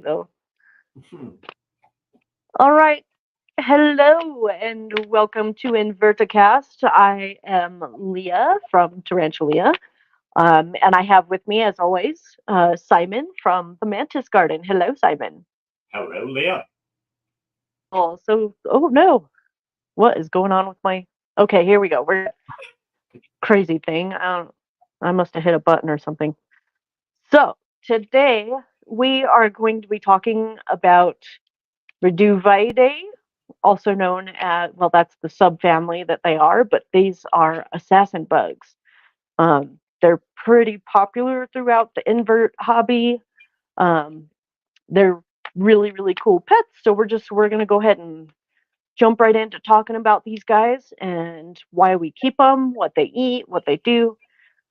So, all right. Hello and welcome to Inverticast. I am Leah from Tarantula, and I have with me, as always, Simon from the Mantis Garden. Hello, Simon. Hello, Leah. Oh no, what is going on with my? Okay, here we go. We're crazy thing. I must have hit a button or something. So today we are going to be talking about Reduvidae, also known as, well, that's the subfamily that they are, but these are assassin bugs. They're pretty popular throughout the invert hobby. Um, they're really, really cool pets. So we're gonna go ahead and jump right into talking about these guys and why we keep them, what they eat, what they do,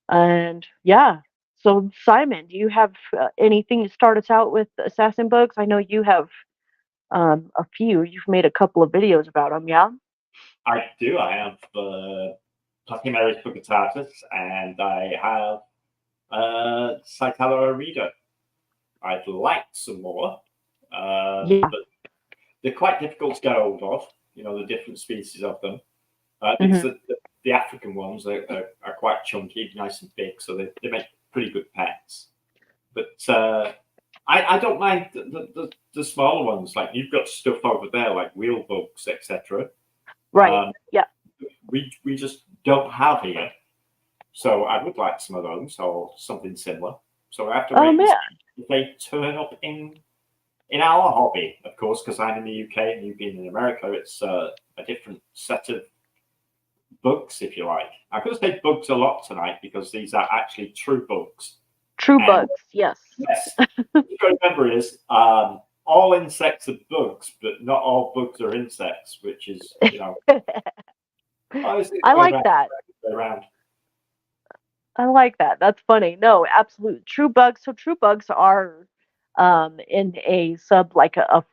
and yeah. So Simon, do you have anything to start us out with assassin bugs? I know you have a few. You've made a couple of videos about them, yeah? I do. I have Pachymeris buccatatus and I have Cycaloarida. I'd like some more, Yeah. but they're quite difficult to get hold of. You know, the different species of them. Because Hmm. the African ones are quite chunky, nice and big, so they make pretty good pets. But I don't mind the smaller ones. Like you've got stuff over there, like wheel bugs, etc. Right. Um, Yeah. we just don't have here. So I would like some of those or something similar. So I have to Oh wait and see man. if they turn up in our hobby, of course, because I'm in the UK and you being in America, it's a different set of bugs, if you like. I'm going to say bugs a lot tonight because these are actually true bugs. True And bugs. Yes. yes, what you got to remember is all insects are bugs, but not all bugs are insects, which is, it's I going like around, that. around. I like that. That's funny. No, absolutely. True bugs. So true bugs are in a a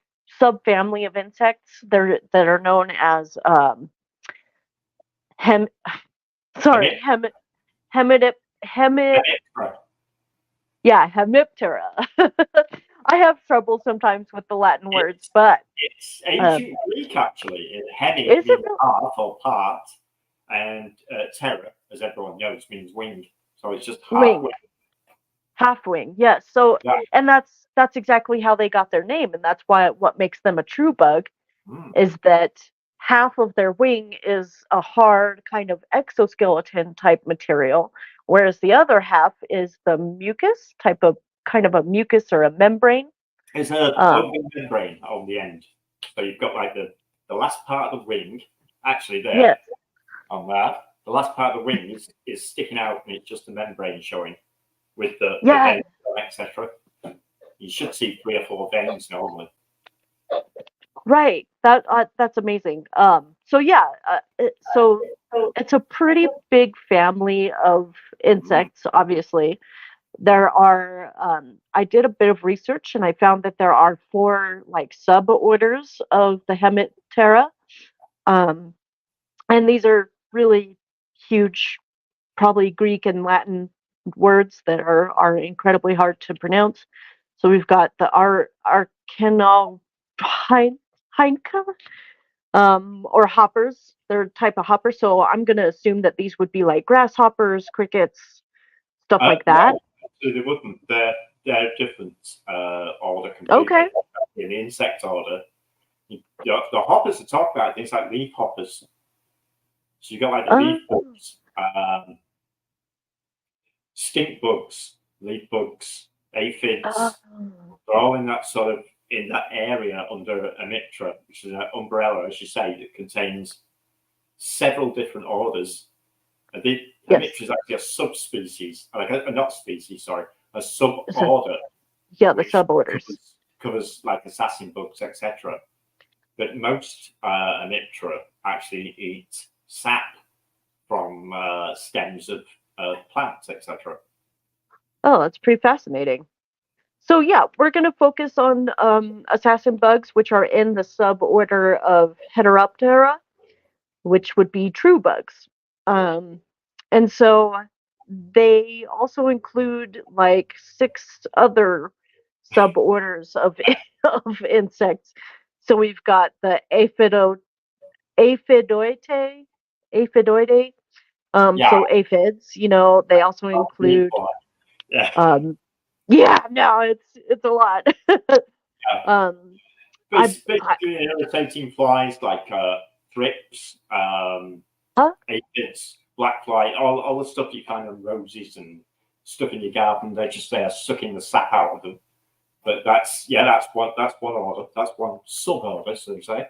subfamily of insects. They're that are known as hem And it, sorry, hemidip hemid right. yeah, hemiptera. I have trouble sometimes with the Latin words, It's, but it's um ancient Greek, actually. Hemi is it means half or part, and terra, as everyone knows, means wing. So it's just half wing? wing. Half wing, yes. So, Yeah. and that's exactly how they got their name, and that's why what makes them a true bug Mm. is that half of their wing is a hard kind of exoskeleton type material, whereas the other half is the mucus type of kind of a mucus or a membrane. It's a Um, open membrane on the end. So you've got like the last part of the wing, actually there, yes, on that. The last part of the wing is sticking out and it's just a membrane showing with the yeah, veins, etc. You should see 3 or 4 veins normally. right. That's amazing. So yeah, so it's a pretty big family of Mm. insects, obviously. There are, I did a bit of research and I found that there are four like suborders of the Hemiptera. Um, and these are really huge, probably Greek and Latin words that are incredibly hard to pronounce. So we've got the Archenophinca, or hoppers. They're a type of hopper. So I'm going to assume that these would be like grasshoppers, crickets, stuff like that. No, absolutely wouldn't. They're different order Okay. completely. In the insect order, the hoppers to talk about things like leaf hoppers. So you got like the leaf Oh. bugs, stink bugs, leaf bugs, aphids. Oh. They're all in that sort of in that area under a mitra, which is an umbrella, as you say, that contains several different orders. The Yes. Hemiptera is actually a subspecies, like not species, sorry, a So, suborder, yeah, the which suborders. covers like assassin bugs, etc. But most Hemiptera actually eat sap from stems of plants, etc. Oh, that's pretty fascinating. So yeah, we're going to focus on assassin bugs, which are in the suborder of Heteroptera, which would be true bugs. Um, and so they also include like six other suborders of of insects. So we've got the aphidoite, aphidoidae. Yeah, So aphids, they also I'll be include, fine. Yeah, um, yeah, no, it's a lot. yeah. um, But I, it's I basically irritating flies like thrips, huh? aphids, black fly, all the stuff you find on roses and stuff in your garden. They're just there sucking the sap out of them. But that's one order. That's one sub order, so to say.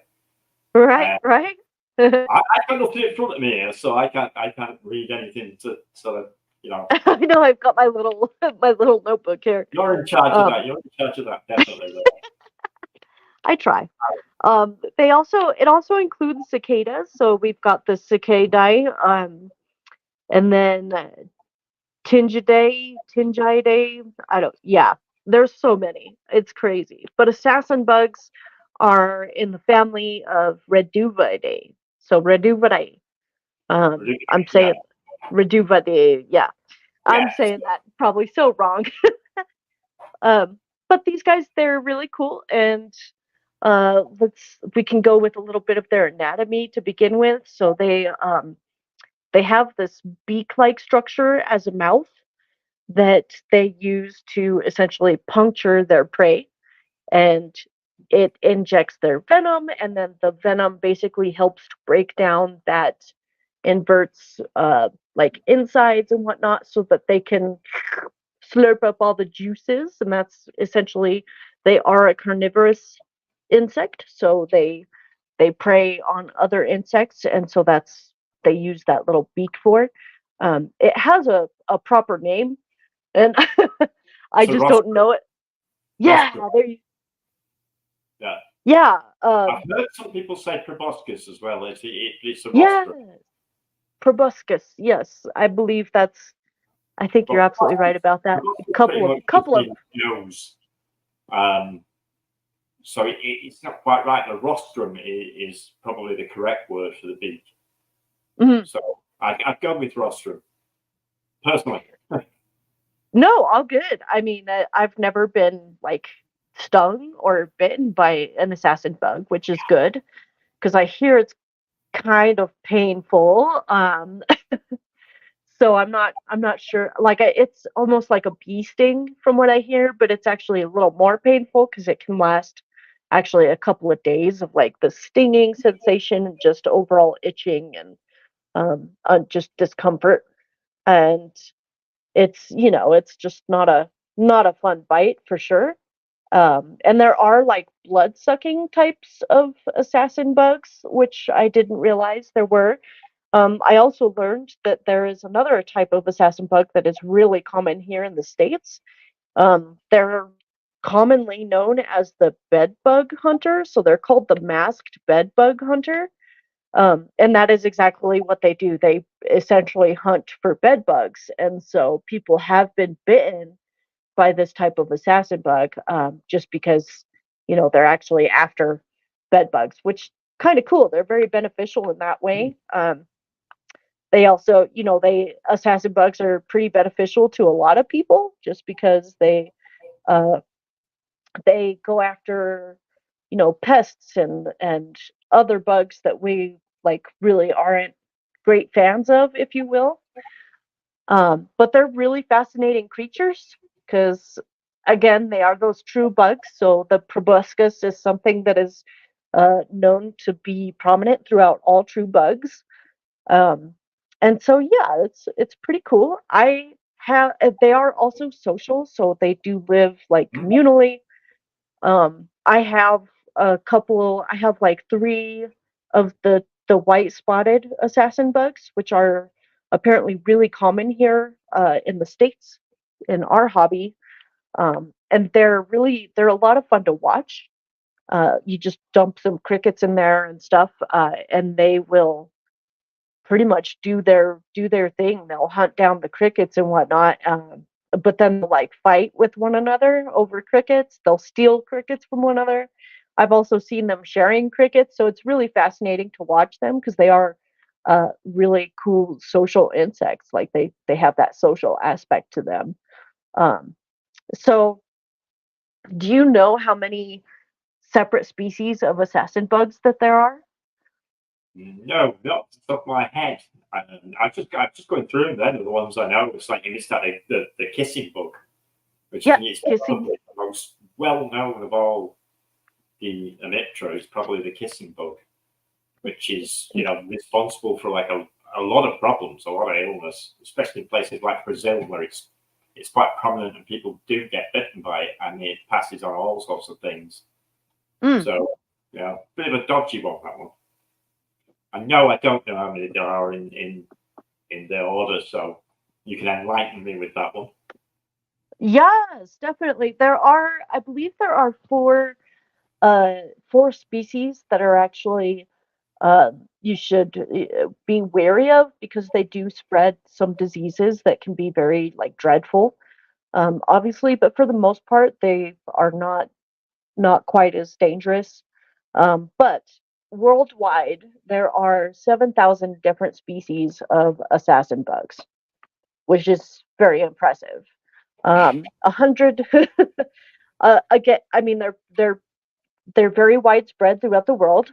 Right, Uh, right. I got nothing in front of me here, so I can't read anything to sort of I know I've got my little my little notebook here. You're in charge of that. Um, You're in charge of that, definitely. I try. It also includes cicadas, so we've got the cicadae, and then Tingidae. Yeah, there's so many. It's crazy. But assassin bugs are in the family of Reduvidae. So Reduvidae. I'm Yeah, saying Reduvidae. Yeah, I'm yeah. saying that probably so wrong. But these guys, they're really cool, and we can go with a little bit of their anatomy to begin with. So they have this beak-like structure as a mouth that they use to essentially puncture their prey, and it injects their venom, and then the venom basically helps to break down that inverts like insides and whatnot so that they can slurp up all the juices, and that's essentially, they are a carnivorous insect, so they prey on other insects, and so that's they use that little beak for. It has a proper name, and I So just don't know it. Yeah, rostrum. there you. Yeah. Yeah, I've heard some people say proboscis as well. It's a yeah, rostrum. proboscis. Yes, I believe that's. I think But you're absolutely right about that. A proboscis pretty couple of much just couple of. means nose. Um, so it's not quite right. The rostrum is probably the correct word for the beak. Mhm. So I'd go with rostrum personally. No, all good. I mean, I've never been like stung or bitten by an assassin bug, which is good because I hear it's kind of painful. So I'm not sure. Like it's almost like a bee sting from what I hear, but it's actually a little more painful because it can last actually a couple of days of like the stinging sensation and just overall itching and just discomfort. And it's just not a fun bite for sure. And there are like blood sucking types of assassin bugs, which I didn't realize there were. I also learned that there is another type of assassin bug that is really common here in the States. They're commonly known as the bed bug hunter, so they're called the masked bed bug hunter. And that is exactly what they do. They essentially hunt for bed bugs. And so people have been bitten by this type of assassin bug, just because, they're actually after bed bugs, which kind of cool. They're very beneficial in that way. They also, assassin bugs are pretty beneficial to a lot of people just because uh, they go after, pests and other bugs that we like really aren't great fans of, if you will. But they're really fascinating creatures because, again, they are those true bugs. So the proboscis is something that is known to be prominent throughout all true bugs. Um, and so, yeah, it's pretty cool. They are also social, so they do live like communally. I have like three of the white spotted assassin bugs, which are apparently really common here in the States in our hobby. And they're a lot of fun to watch. You just dump some crickets in there and stuff, and they will pretty much do their thing. They'll hunt down the crickets and whatnot. But then they'll like fight with one another over crickets. They'll steal crickets from one another. I've also seen them sharing crickets, so it's really fascinating to watch them because they are really cool social insects. Like they have that social aspect to them. Um, so Do you know how many separate species of assassin bugs that there are? No, not off the top of my head. I'm just going through them. Then the ones I know. It's like you missed out the kissing bug, which I Yeah, think is kissing. probably the most well known of all the Amiptera. Is probably the kissing bug, which is responsible for like a lot of problems, a lot of illness, especially in places like Brazil where it's quite prominent and people do get bitten by it and it passes on all sorts of things. Mm. So yeah, bit of a dodgy one, that one. I know I don't know how many there are in their order, so you can enlighten me with that one. Yes, definitely. I believe there are four species that are actually uh, you should be wary of because they do spread some diseases that can be very like dreadful. Obviously, but for the most part, they are not quite as dangerous. But worldwide, there are 7,000 different species of assassin bugs, which is very impressive. 100 again, I mean they're very widespread throughout the world.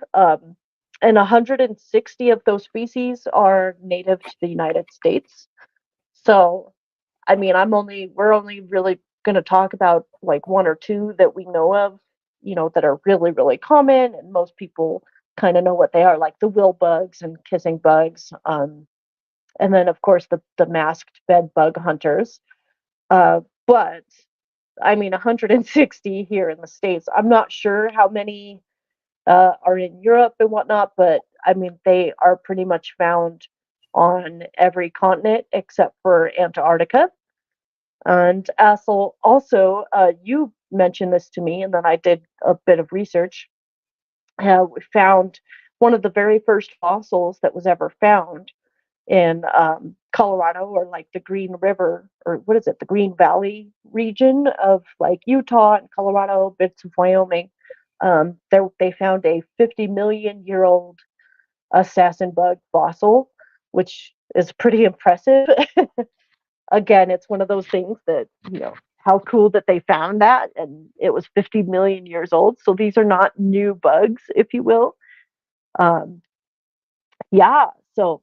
And 160 of those species are native to the United States. So, I mean, we're only really going to talk about like one or two that we know of, that are really, really common and most people kind of know what they are, like the will bugs and kissing bugs. And then, of course, the masked bed bug hunters. But I mean, 160 here in the States. I'm not sure how many are in Europe and whatnot, but I mean, they are pretty much found on every continent except for Antarctica. And also, you mentioned this to me, and then I did a bit of research. We found one of the very first fossils that was ever found in Colorado, or like the Green River, or what is it, the Green Valley region of like Utah and Colorado, bits of Wyoming. They found a 50 million year old assassin bug fossil, which is pretty impressive. Again, it's one of those things that, how cool that they found that and it was 50 million years old. So these are not new bugs, if you will. Um, yeah. So,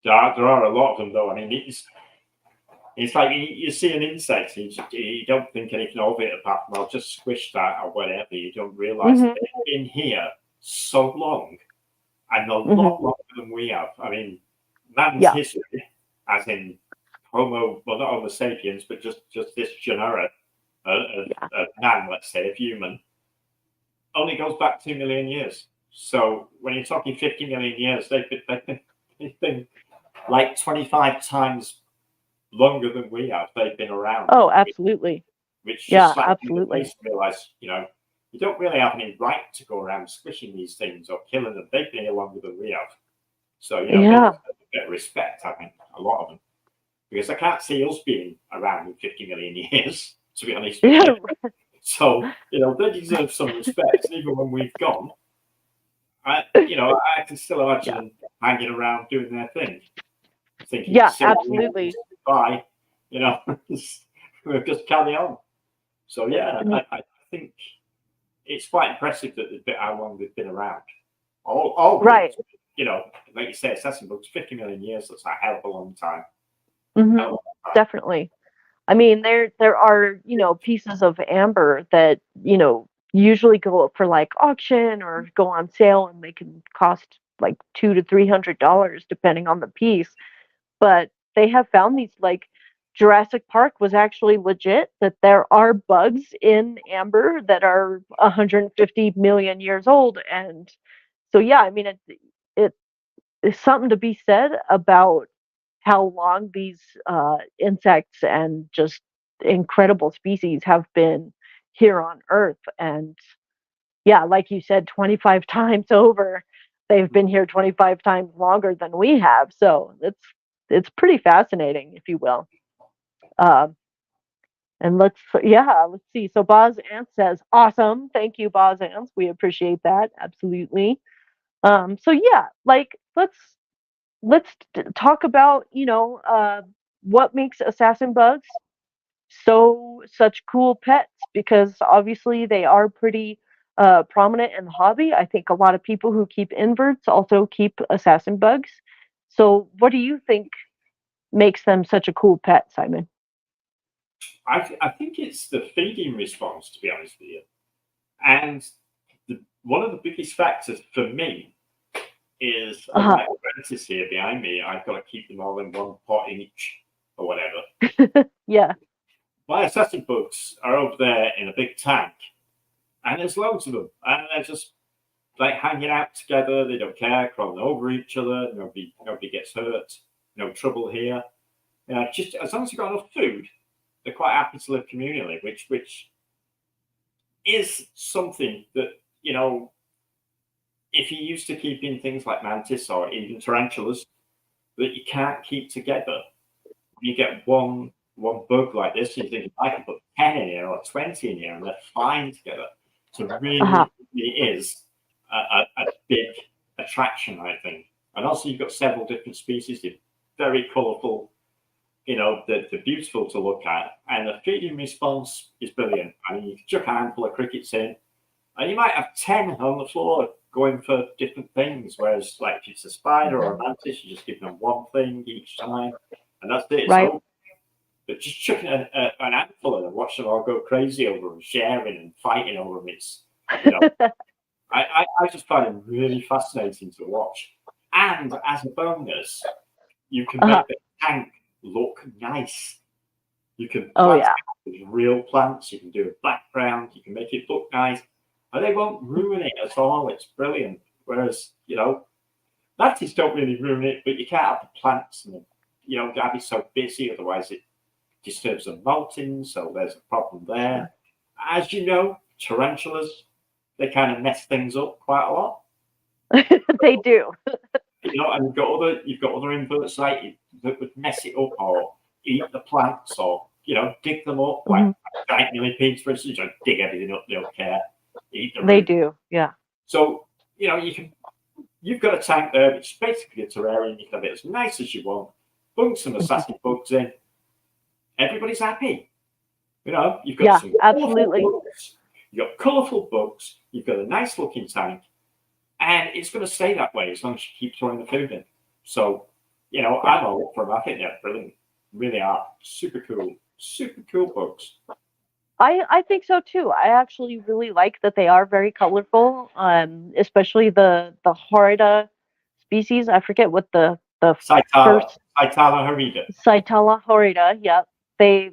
There are a lot of them, though. I mean, it's like you see an insect, and you don't think anything of it apart from, I'll just squish that or whatever. You don't realize mm-hmm, that they've been here so long and a mm-hmm, lot longer than we have. I mean, man's yeah, history, as in Homo, well, not Homo sapiens, but just this genera yeah. of man, let's say, of human, only goes back 2 million years. So when you're talking 50 million years, they've been like 25 times longer than we have. They've been around, Oh, absolutely. which just Yeah, slapped me in the absolutely. face to realize, you don't really have any right to go around squishing these things or killing them. They've been here longer than we have. So, they Yeah. deserve a bit of respect, I think, a lot of them. Because I can't see us being around in 50 million years, to be honest with you. Yeah. So, they deserve some respect. And even when we've gone, I can still imagine Yeah. them hanging around doing their thing, thinking, Yeah, silly, absolutely. bye, we'll just carry on. So, yeah, Mm, I think it's quite impressive that how long they've been around. All right. bugs, like you say, assassin bugs, 50 million years, that's a hell of a long time. Hell of Hmm. a long time. Definitely. I mean, there are, pieces of amber that, usually go up for like auction or go on sale and they can cost like $200 to $300 depending on the piece. But they have found these like Jurassic Park was actually legit that there are bugs in amber that are 150 million years old. And so yeah, I mean it is something to be said about how long these insects and just incredible species have been here on Earth. And yeah, like you said, 25 times over, they've been here 25 times longer than we have. So it's pretty fascinating, if you will. Uh, and let's see. So Boz Ant says, awesome. Thank you, Boz Ants. We appreciate that. Absolutely. So yeah, like let's talk about, what makes assassin bugs such cool pets because obviously they are pretty prominent in the hobby. I think a lot of people who keep inverts also keep assassin bugs. So, what do you think makes them such a cool pet, Simon? I think it's the feeding response, to be honest with you. And one of the biggest factors for me is my apprentice here behind me. I've got to keep them all in one pot each or whatever. Yeah. My assassin bugs are over there in a big tank, and there's loads of them, and they're just like hanging out together. They don't care, crawling over each other. Nobody gets hurt. No trouble here. Just as long as you've got enough food, they're quite happy to live communally, which is something that, if you're used to keeping things like mantis or even tarantulas that you can't keep together, you get one bug like this, you think I can put 10 in here or 20 in here and they're fine together. So really, it is a big attraction, I think. And also you've got several different species. They're very colourful. They're beautiful to look at. And the feeding response is brilliant. I mean, you can chuck a handful of crickets in, and you might have 10 on the floor going for different things. Whereas, like, if it's a spider or a mantis, you just give them one thing each time, and that's it. Right. So, but just chucking an handful of them, watch them all go crazy over them, sharing and fighting over them. It's, I just find it really fascinating to watch. And as a bonus, you can make the tank look nice. You can plant with real plants. You can do a background. You can make it look nice, and they won't ruin it at all. It's brilliant. Whereas, mantis don't really ruin it, but you can't have the plants and gotta be so busy, otherwise it disturbs the molting. So there's a problem there. As you know, tarantulas, they kind of mess things up quite a lot. They do. And you've got other inverts like that would mess it up or eat the plants or dig them up, like giant millipedes, for instance. Dig everything up, they don't care. Eat the They do, yeah. So you've got a tank there, which is basically a terrarium. You can have it as nice as you want. Bung some assassin bugs in. Everybody's happy. You've got some absolutely. Bugs. You've got colourful bugs. You've got a nice looking tank. And it's going to stay that way as long as you keep throwing the food in. So, I'm all up for them. I think they're brilliant. Really are. Super cool bugs. I think so too. I actually really like that they are very colorful, especially the Horida species. I forget what the Cytala horrida. Cytala horrida, yeah. They're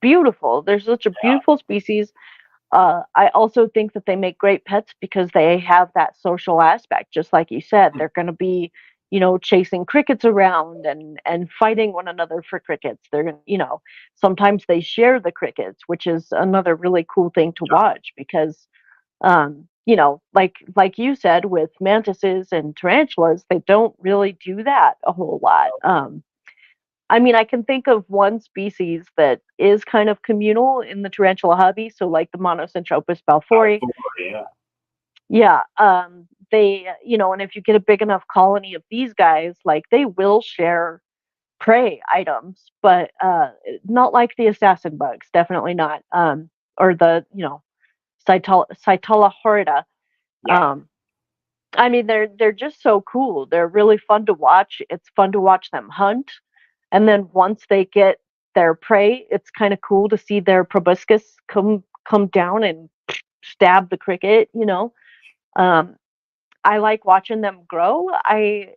beautiful. They're such a beautiful species. I also think that they make great pets because they have that social aspect. Just like you said, they're going to be, chasing crickets around and fighting one another for crickets. They're going to, sometimes they share the crickets, which is another really cool thing to watch because, like you said, with mantises and tarantulas, they don't really do that a whole lot. I mean, I can think of one species that is kind of communal in the tarantula hobby. So, like the Monocentropus balfouri. Yeah. They, and if you get a big enough colony of these guys, like they will share prey items, but not like the assassin bugs. Definitely not. Or the, Cytala horrida. Yeah. I mean, they're just so cool. They're really fun to watch. It's fun to watch them hunt. And then once they get their prey, it's kind of cool to see their proboscis come down and stab the cricket. I like watching them grow. I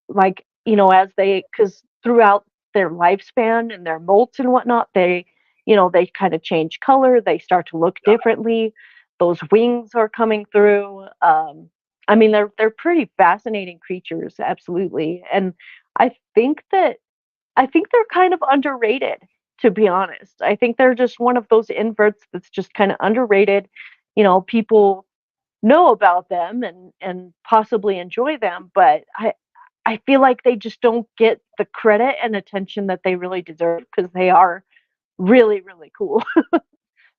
like, because throughout their lifespan and their molts and whatnot, they kind of change color. They start to look differently. Those wings are coming through. I mean, they're pretty fascinating creatures, absolutely. And I think they're kind of underrated, to be honest. I think they're just one of those inverts that's just kind of underrated. People know about them and possibly enjoy them, but I feel like they just don't get the credit and attention that they really deserve because they are really, really cool.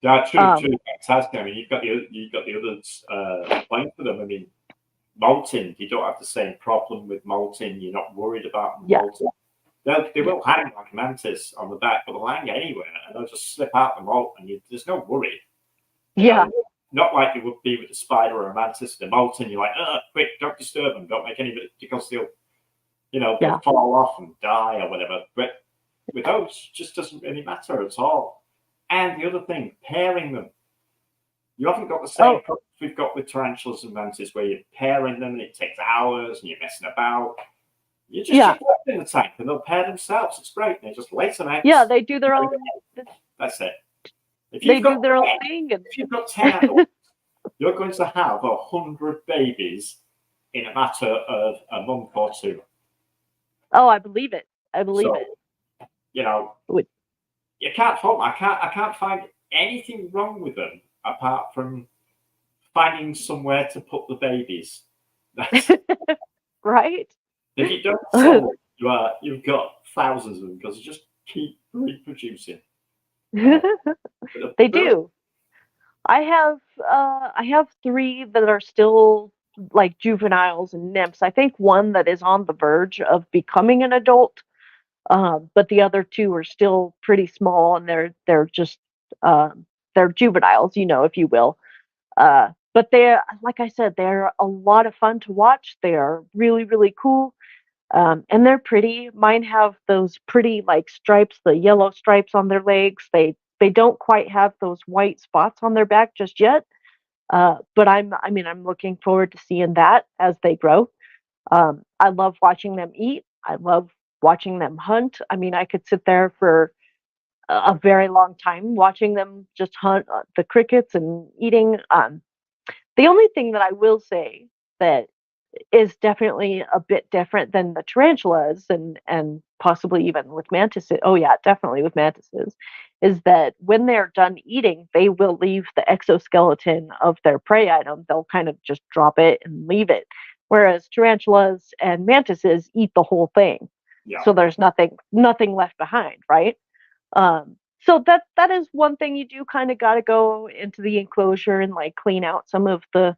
Yeah, true, fantastic. I mean, you've got the others playing for them. I mean, molting, you don't have the same problem with molting. You're not worried about molting. They will hang like a mantis on the back, but they'll hang anywhere, and they'll just slip out the molt, and there's no worry. Yeah. Not like it would be with a spider or a mantis, the molt, and you're like, quick, don't disturb them, don't make any, because they'll fall off and die or whatever. But with those, it just doesn't really matter at all. And the other thing, pairing them. You haven't got the same problem we've got with tarantulas and mantis, where you're pairing them and it takes hours and you're messing about. You just stick them in the tank and they'll pair themselves. It's great. They just lay some eggs. Yeah, they do their own. That's it. They do their own thing. And... If you've got 10 adults, you're going to have 100 babies in a matter of a month or two. Oh, I believe it. I believe it. You know, you can't fault them. I can't find anything wrong with them apart from finding somewhere to put the babies. Right? If you don't sell them, you've got thousands of them because you just keep reproducing. They do. I have 3 that are still like juveniles and nymphs. I think one that is on the verge of becoming an adult, but the other 2 are still pretty small, and they're just they're juveniles, if you will. But they're, like I said, they're a lot of fun to watch. They are really, really cool. And they're pretty. Mine have those pretty like stripes, the yellow stripes on their legs. They don't quite have those white spots on their back just yet. But I'm looking forward to seeing that as they grow. I love watching them eat. I love watching them hunt. I mean, I could sit there for a very long time watching them just hunt the crickets and eating. The only thing that I will say that is definitely a bit different than the tarantulas and possibly even with mantises. Oh yeah, definitely with mantises, is that when they're done eating, they will leave the exoskeleton of their prey item. They'll kind of just drop it and leave it. Whereas tarantulas and mantises eat the whole thing. Yeah. So there's nothing left behind, right? So that is one thing you do kind of got to go into the enclosure and like clean out some of the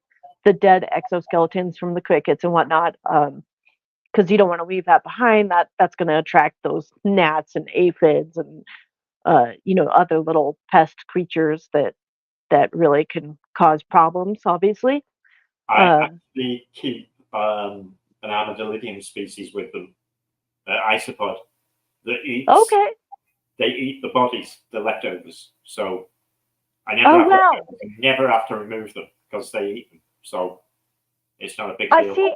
dead exoskeletons from the crickets and whatnot, because you don't want to leave that behind. That's going to attract those gnats and aphids and other little pest creatures that really can cause problems. Obviously, I actually keep an armadillidium species with them, isopod, that eats. Okay. They eat the bodies, the leftovers. So I never have to remove them because they eat them. So it's not a big deal. I see,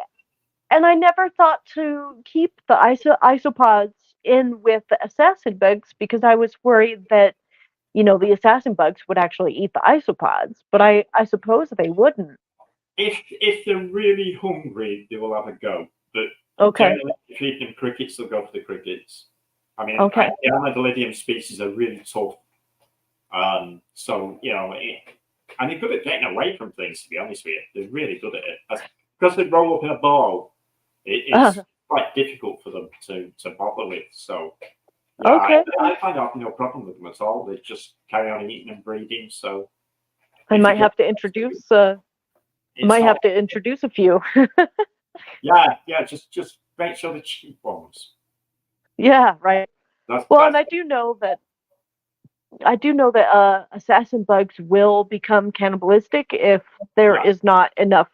and I never thought to keep the isopods in with the assassin bugs because I was worried that, the assassin bugs would actually eat the isopods, but I suppose they wouldn't. If they're really hungry, they will have a go. But generally, if you feed them crickets, they'll go for the crickets. I mean, the armadillidium species are really tough. So, and they're good at getting away from things, to be honest with you. They're really good at it. Because they roll up in a ball, it's quite difficult for them to bother with. So, I find out no problem with them at all. They just carry on eating and breeding. So, I might have to introduce. Have to introduce a few. yeah. Just make sure the cheap ones. Yeah, right. And I do know that assassin bugs will become cannibalistic if there is not enough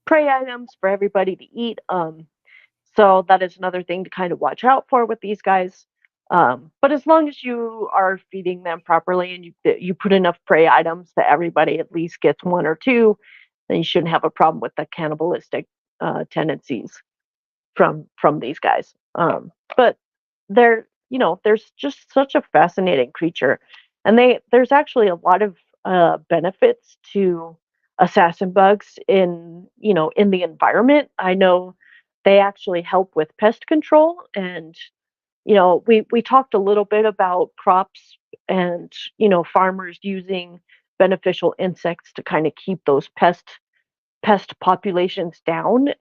prey items for everybody to eat. So that is another thing to kind of watch out for with these guys. But as long as you are feeding them properly and you put enough prey items that everybody at least gets 1 or 2, then you shouldn't have a problem with the cannibalistic tendencies from these guys. But there's just such a fascinating creature, and there's actually a lot of benefits to assassin bugs in the environment. I know they actually help with pest control, and we talked a little bit about crops and farmers using beneficial insects to kind of keep those pest populations down,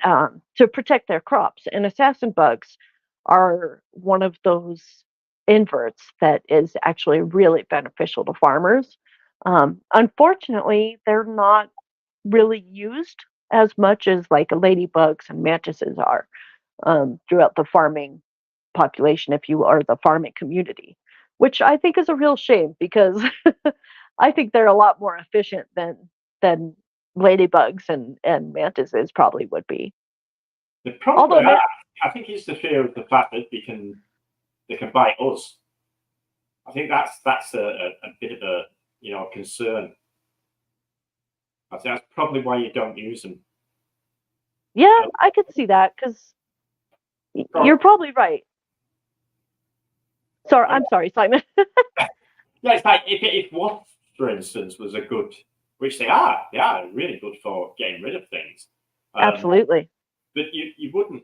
to protect their crops, and assassin bugs are one of those inverts that is actually really beneficial to farmers. Unfortunately, they're not really used as much as like ladybugs and mantises are throughout the farming population if you are the farming community, which I think is a real shame because I think they're a lot more efficient than ladybugs and mantises probably would be. They probably are. I think it's the fear of the fact that they can bite us. I think that's a bit of a concern. I think that's probably why you don't use them. Yeah, I could see that because you're probably right. Sorry, I'm sorry, Simon. Yeah, it's like if wasps, for instance, was a good, which they are really good for getting rid of things. Absolutely. But you wouldn't.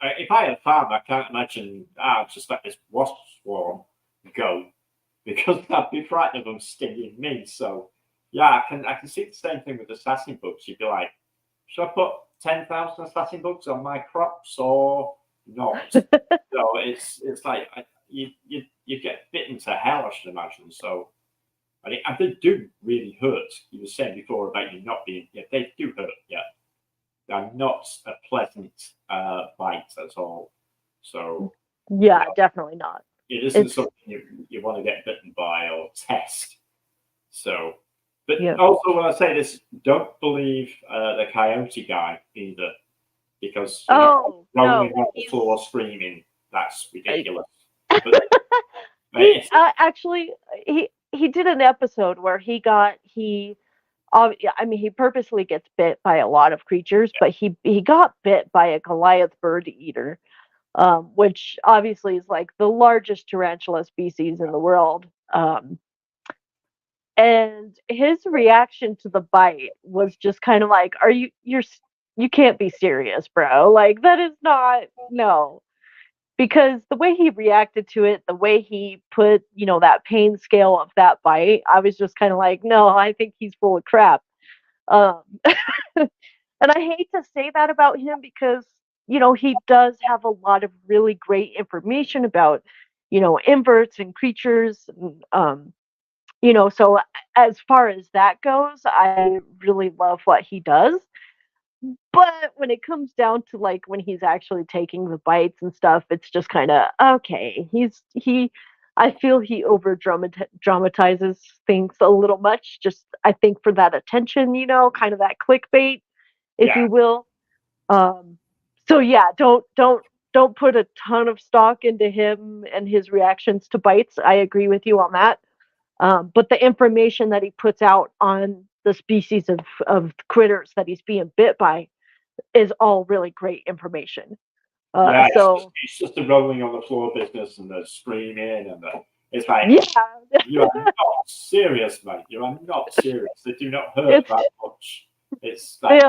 If I had a farm, I can't imagine. Just let this wasp swarm go, because I'd be frightened of them stinging me. So yeah, I can see the same thing with assassin bugs. You'd be like, should I put 10,000 assassin bugs on my crops or not? So it's like you get bitten to hell, I should imagine. So and they do really hurt. You were saying before about you not being. Yeah, they do hurt. Yeah. They're not a pleasant bite at all. So yeah, definitely not. It isn't something you want to get bitten by or test. So, but also when I say this, don't believe the coyote guy either, because rolling on the floor screaming, that's ridiculous. Actually, he did an episode where he purposely gets bit by a lot of creatures, but he got bit by a Goliath bird eater, which obviously is like the largest tarantula species in the world. And his reaction to the bite was just kind of like, you can't be serious, bro. Like, that is not, no. Because the way he reacted to it, the way he put, that pain scale of that bite, I was just kind of like, no, I think he's full of crap. And I hate to say that about him because, he does have a lot of really great information about, inverts and creatures. And, so as far as that goes, I really love what he does. But when it comes down to like when he's actually taking the bites and stuff, it's just kind of okay. I feel he over dramatizes things a little much. Just I think for that attention, kind of that clickbait, if you will. So yeah, don't put a ton of stock into him and his reactions to bites. I agree with you on that. But the information that he puts out on the species of critters that he's being bit by is all really great information. It's just the rolling on the floor business and the screaming and it's like, you are not serious, mate. You are not serious. They do not hurt that much. It's like,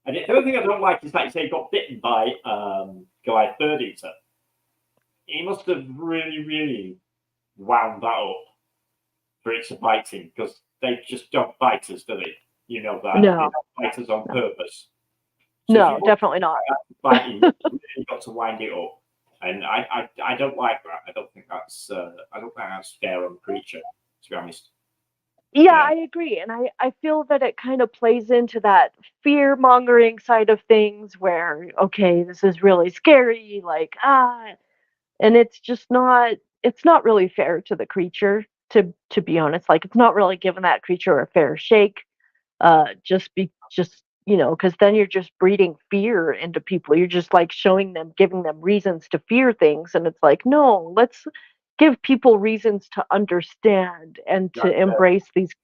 and the other thing I don't like is like say he got bitten by Goliath bird eater. He must have really, really wound that up for it to bite him because they just don't bite us, do they? You know that. No. They don't bite us on purpose. So no, definitely not. Biting, you really got to wind it up, and I don't like that. I don't think that's fair on the creature, to be honest. Yeah, I agree, and I feel that it kind of plays into that fear mongering side of things, where okay, this is really scary, like and it's just not. It's not really fair to the creature, to be honest. Like it's not really giving that creature a fair shake. Because then you're just breeding fear into people. You're just like giving them reasons to fear things. And it's like, no, let's give people reasons to understand and to embrace these,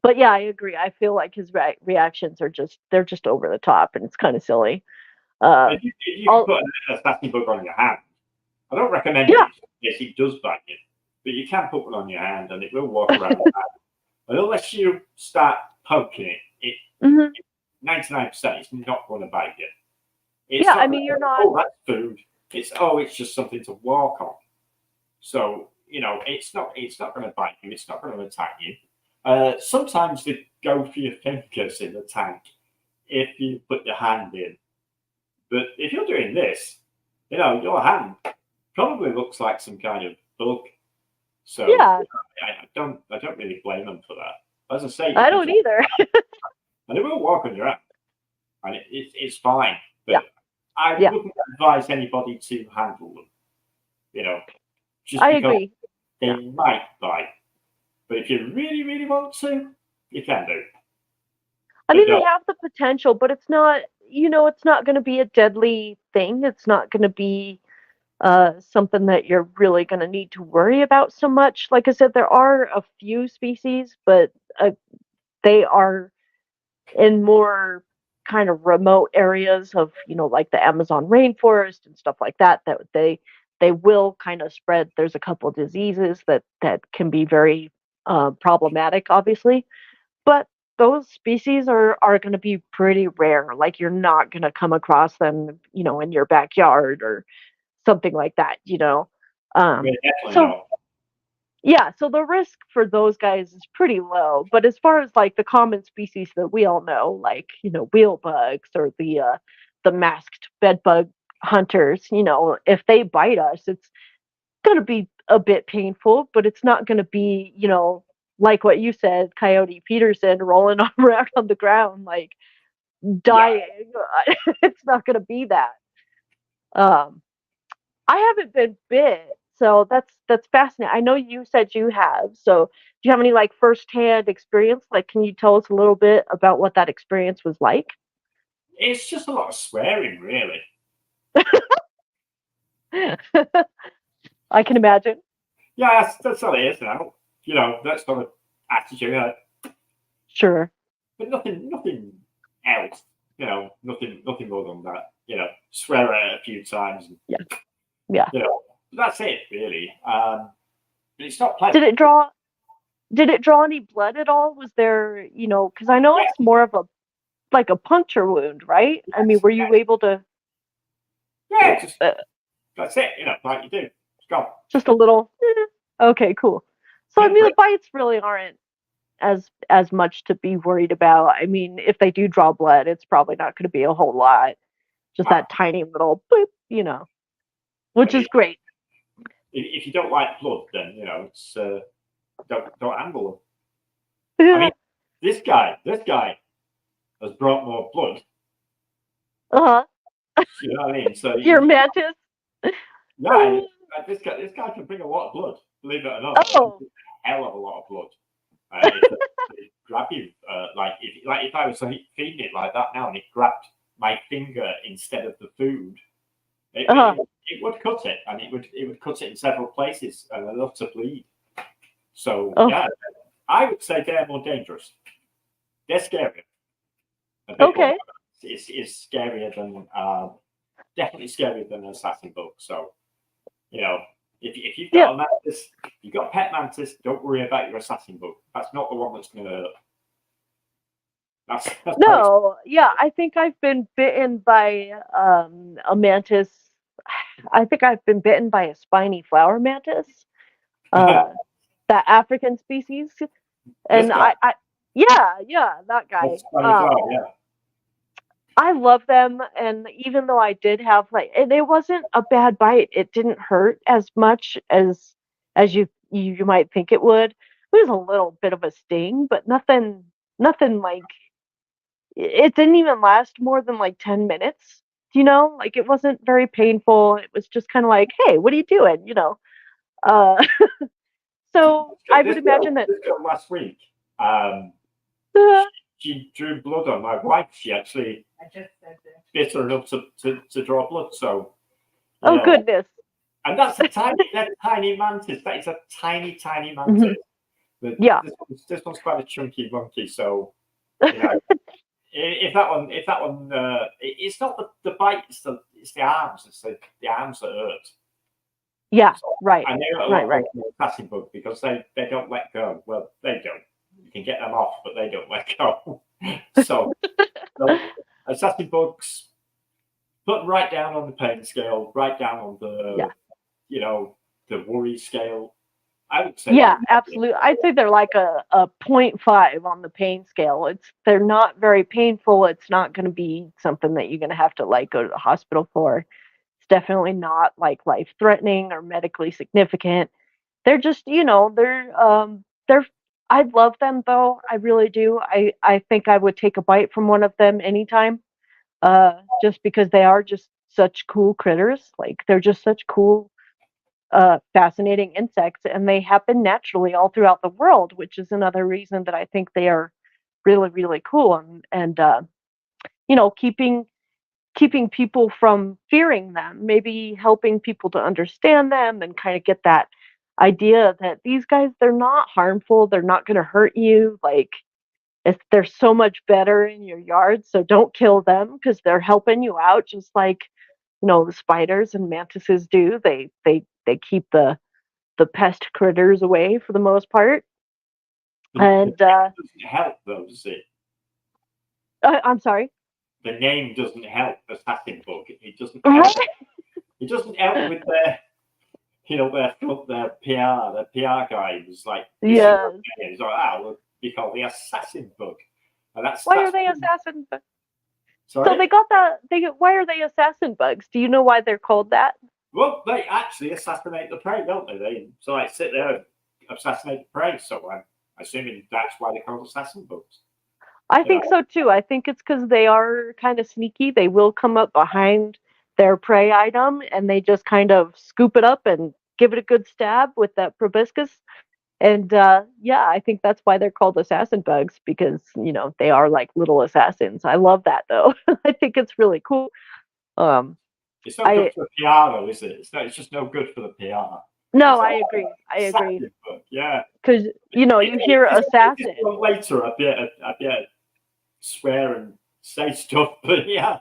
but yeah, I agree. I feel like his reactions they're just over the top and it's kind of silly. If you can put a assassin bug on your hand, I don't recommend it. Yes, it does bite you, but you can put one on your hand and it will walk around your hand. And unless you start poking it, 99% it's not going to bite you. You're not. Oh, that's food. It's just something to walk on. So it's not going to bite you. It's not going to attack you. Sometimes they go for your fingers in the tank if you put your hand in. But if you're doing this, your hand probably looks like some kind of bug. So I don't really blame them for that. As I say, I don't either. And it will walk on your hand, and it's fine. But I Yeah. wouldn't advise anybody to handle them. Just I because agree. they might bite. But if you really, really want to, you can do. I But mean, no, they have the potential, but it's not, it's not going to be a deadly thing. It's not going to be something that you're really going to need to worry about so much. Like I said, there are a few species, but they are in more kind of remote areas of, like the Amazon rainforest and stuff like that, that they will kind of spread. There's a couple of diseases that can be very problematic, obviously, but those species are going to be pretty rare. Like you're not going to come across them, in your backyard or something like that, definitely So not. yeah, so the risk for those guys is pretty low. But as far as like the common species that we all know, like, wheel bugs or the masked bed bug hunters, if they bite us, it's gonna be a bit painful, but it's not gonna be, like what you said, Coyote Peterson rolling around on the ground like Yeah. dying. It's not gonna be that. Um I haven't been bit, so that's fascinating. I know you said you have. So, do you have any like firsthand experience? Like, can you tell us a little bit about what that experience was like? It's just a lot of swearing, really. I can imagine. Yeah, that's all it is now. That's sort of attitude. Sure. But nothing else. Nothing more than that. Swear at it a few times. And, Yeah. Yeah. That's it really. But it's not pleasant. Did it draw any blood at all? Was there, because I know Yeah, it's more of a like a puncture wound, right? I mean, were you able to yeah, uh, that's it. Like you do. It's gone. just a little okay, cool. So I mean, the Pinprick. bites really aren't as much to be worried about. I mean, if they do draw blood, it's probably not going to be a whole lot. Just that tiny little boop, But which is great. if you don't like blood, then it's don't handle them. I Yeah. mean, this guy has brought more blood. Uh-huh. You know what I mean? So Your mantis. yeah, this guy can bring a lot of blood. Believe it or not, Oh. a hell of a lot of blood. It grab you if I was feeding it like that now and it grabbed my finger instead of the food, Uh-huh. it would cut it, and it would cut it in several places and enough to bleed. So Oh. yeah, I would say they're more dangerous. They're scarier. A bit Okay. more. It's scarier than definitely scarier than an assassin bug. So if you've got a mantis, you've got a pet mantis, don't worry about your assassin bug. That's not the one that's going to hurt. That's No, yeah, I think I've been bitten by a mantis. I think I've been bitten by a spiny flower mantis, uh, that African species, this and guy. yeah, that guy. That's funny flower, yeah. I love them, and even though I did have and it wasn't a bad bite. It didn't hurt as much as you might think it would. It was a little bit of a sting, but nothing like it didn't even last more than like 10 minutes. Like it wasn't very painful. It was just kind of like, hey, what are you doing? Uh, so I would imagine that. This girl last week, Uh, she drew blood on my wife. She actually bit her enough to draw blood. So, goodness. and that's a tiny mantis. That is a tiny mantis. Mm-hmm. Yeah. This one's quite a chunky monkey. So, if that one, it's not the bite. It's the arms. It's the arms that hurt. Yeah. So, right. I know a lot of assassin bug because they don't let go. Well, they don't. You can get them off, but they don't let go. So assassin bugs, put them right down on the pain scale, right down on the the worry scale. I would say absolutely. I'd say they're like a 0.5 on the pain scale. They're not very painful. It's not going to be something that you're going to have to like go to the hospital for. It's definitely not like life threatening or medically significant. They're just, they're I love them though. I really do. I think I would take a bite from one of them anytime. Just because they are just such cool critters. Like they're just such cool, fascinating insects, and they happen naturally all throughout the world, which is another reason that I think they are really, really cool. And keeping people from fearing them, maybe helping people to understand them and kind of get that idea that these guys, they're not harmful, they're not going to hurt you. Like, if they're so much better in your yard, so don't kill them because they're helping you out, just like the spiders and mantises do. They keep the pest critters away for the most part. And The name doesn't help, though, does it? I'm sorry. The name doesn't help assassin bug. It doesn't Right? help. It doesn't help with their PR guy was like, Yes. He's like, we'll be called the assassin bug. And Why are they assassin bugs? Sorry? So they got that. Why are they assassin bugs? Do you know why they're called that? Well, they actually assassinate the prey, don't they? They sit there and assassinate the prey. So I'm assuming that's why they're called assassin bugs. I think so too. I think it's because they are kind of sneaky. They will come up behind their prey item and they just kind of scoop it up and give it a good stab with that proboscis. And I think that's why they're called assassin bugs, because they are like little assassins. I love that though. I think it's really cool. It's not good for the PR though, is it? It's just no good for the PR. No, I agree. I agree. Bug, yeah, because you hear assassin. Later, I'd be able to swear and say stuff, but yeah.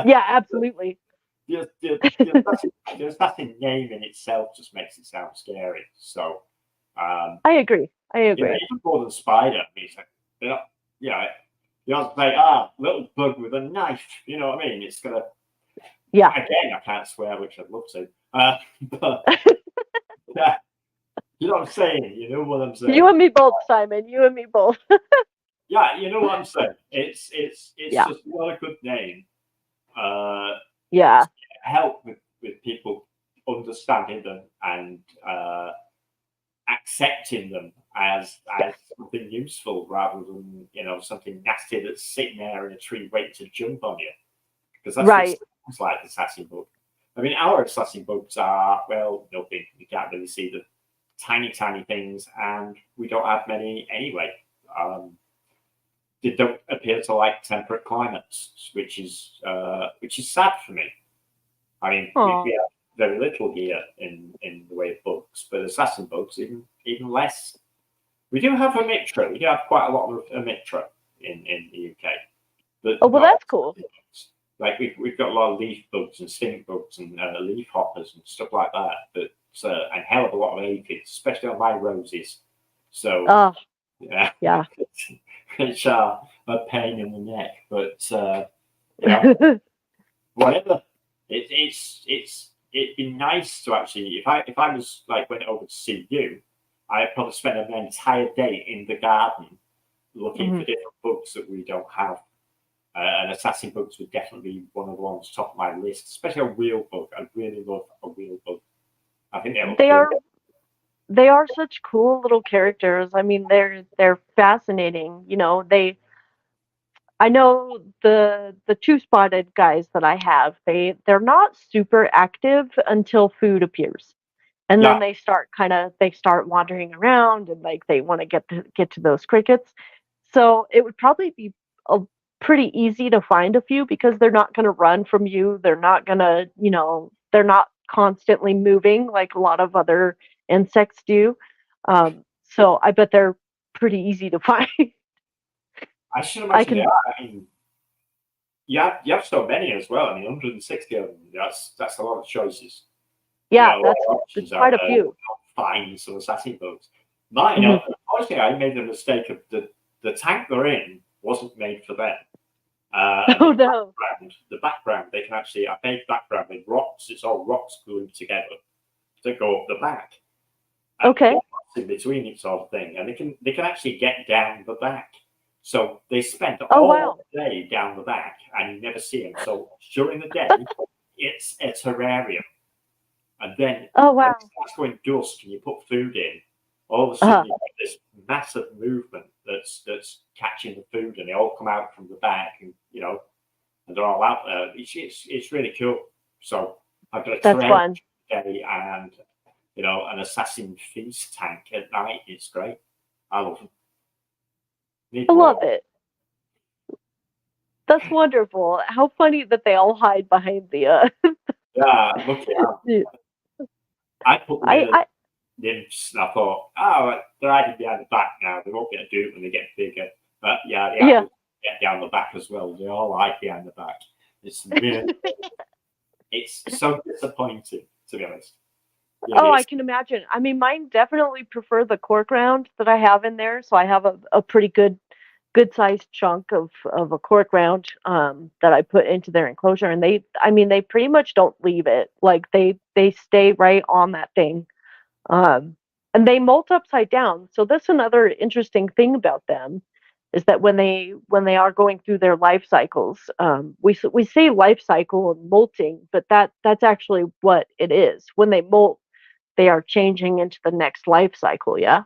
Yeah, absolutely. The assassin name in itself just makes it sound scary. So I agree. Even more than spider. I mean, it's like, you have to say, little bug with a knife. You know what I mean? It's gonna. Yeah. Again, I can't swear, which I'd love to. But you know what I'm saying? You know what I'm saying? You and me both, Simon. You and me both. Yeah, you know what I'm saying. It's just not a good name. Help with people understanding them and accepting them as something useful rather than something nasty that's sitting there in a tree waiting to jump on you. Because that's what it sounds like, assassin bug. I mean, our assassin bugs are nothing. You can't really see the tiny things, and we don't have many anyway. They don't appear to like temperate climates, which is sad for me. I mean, we have very little here in the way of bugs, but assassin bugs even less. We do have Omitra. We do have quite a lot of Omitra in the UK. But that's cool. Bugs. Like we've got a lot of leaf bugs and stink bugs and leaf hoppers and stuff like that. But and hell of a lot of aphids, especially on my roses. So yeah, which are a pain in the neck. But whatever. It'd be nice to actually, if I was like went over to see you, I'd probably spend an entire day in the garden looking for different bugs that we don't have. And assassin bugs would definitely be one of the ones top of my list, especially a wheel bug. I really love a wheel bug. I think they are such cool little characters. I mean, they're fascinating. I know the two-spotted guys that I have, they're not super active until food appears. And then they start wandering around and like they want to get to those crickets. So it would probably be pretty easy to find a few because they're not going to run from you. They're not going to, they're not constantly moving like a lot of other insects do. So I bet they're pretty easy to find. I should imagine they are. I mean, you have so many as well. I mean, 160 of them. That's a lot of choices. Yeah, that's quite a few. Find some assassin bugs. Unfortunately, I made the mistake of the tank they're in wasn't made for them. No. The background, they can actually, I made background with rocks. It's all rocks glued together to go up the back. And in between it sort of thing, and they can actually get down the back. So they spent all day down the back, and you never see them. So during the day, it's a terrarium, and then when it starts going dusk, and you put food in, all of a sudden you get this massive movement that's catching the food, and they all come out from the back, and and they're all out there. It's really cool. So I've got a That's trail fun. day and an assassin feast tank at night. It's great. I love them. I love it. That's wonderful. How funny that they all hide behind the. Yeah, look at I put little nymphs, and I thought, they're hiding behind the back now. They won't be able to do it when they get bigger. But yeah, the apples get down the back as well. They all hide behind the back. It's really, it's so disappointing, to be honest. Oh, I can imagine. I mean, mine definitely prefer the cork round that I have in there. So I have a pretty good sized chunk of a cork round that I put into their enclosure, and they pretty much don't leave it. Like they stay right on that thing. And they molt upside down. So that's another interesting thing about them is that when they are going through their life cycles, we say life cycle and molting, but that's actually what it is. When they molt, they are changing into the next life cycle. Yeah.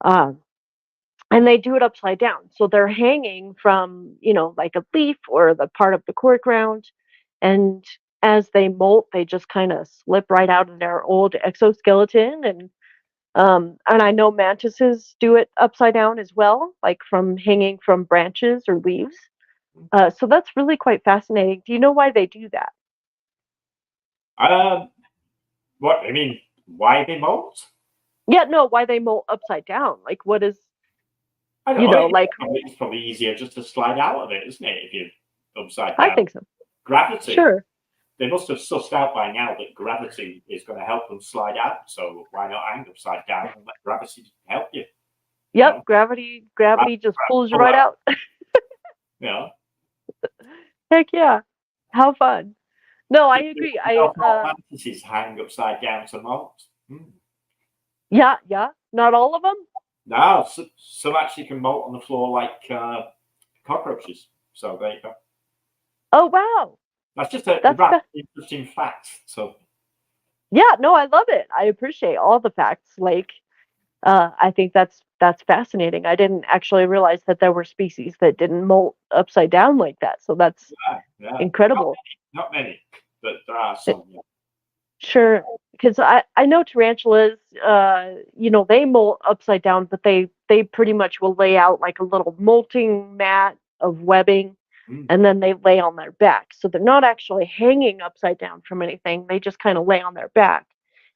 And they do it upside down. So they're hanging from, like a leaf or the part of the cork round. And as they molt, they just kind of slip right out of their old exoskeleton. And I know mantises do it upside down as well, like from hanging from branches or leaves. So that's really quite fascinating. Do you know why they do that? What I mean, why they molt? Yeah, no, why they molt upside down? Like, what is? I don't know. Like it's probably easier just to slide out of it, isn't it? If you're upside down. I think so. Gravity. Sure. They must have sussed out by now that gravity is going to help them slide out. So why not hang upside down and let gravity help you? Yep, gravity just pulls you right out. Yeah. Heck yeah. How fun. No, I agree. Mantises hang upside down to molt. Yeah. Not all of them? No, some actually can molt on the floor like cockroaches. So there you go. Oh, wow. That's just a interesting fact. So yeah, no, I love it. I appreciate all the facts. Like, I think that's fascinating. I didn't actually realize that there were species that didn't molt upside down like that. So that's incredible. Not many, but there are some. Yeah. Sure, because I know tarantulas, they molt upside down, but they pretty much will lay out like a little molting mat of webbing. And then they lay on their back. So they're not actually hanging upside down from anything. They just kind of lay on their back.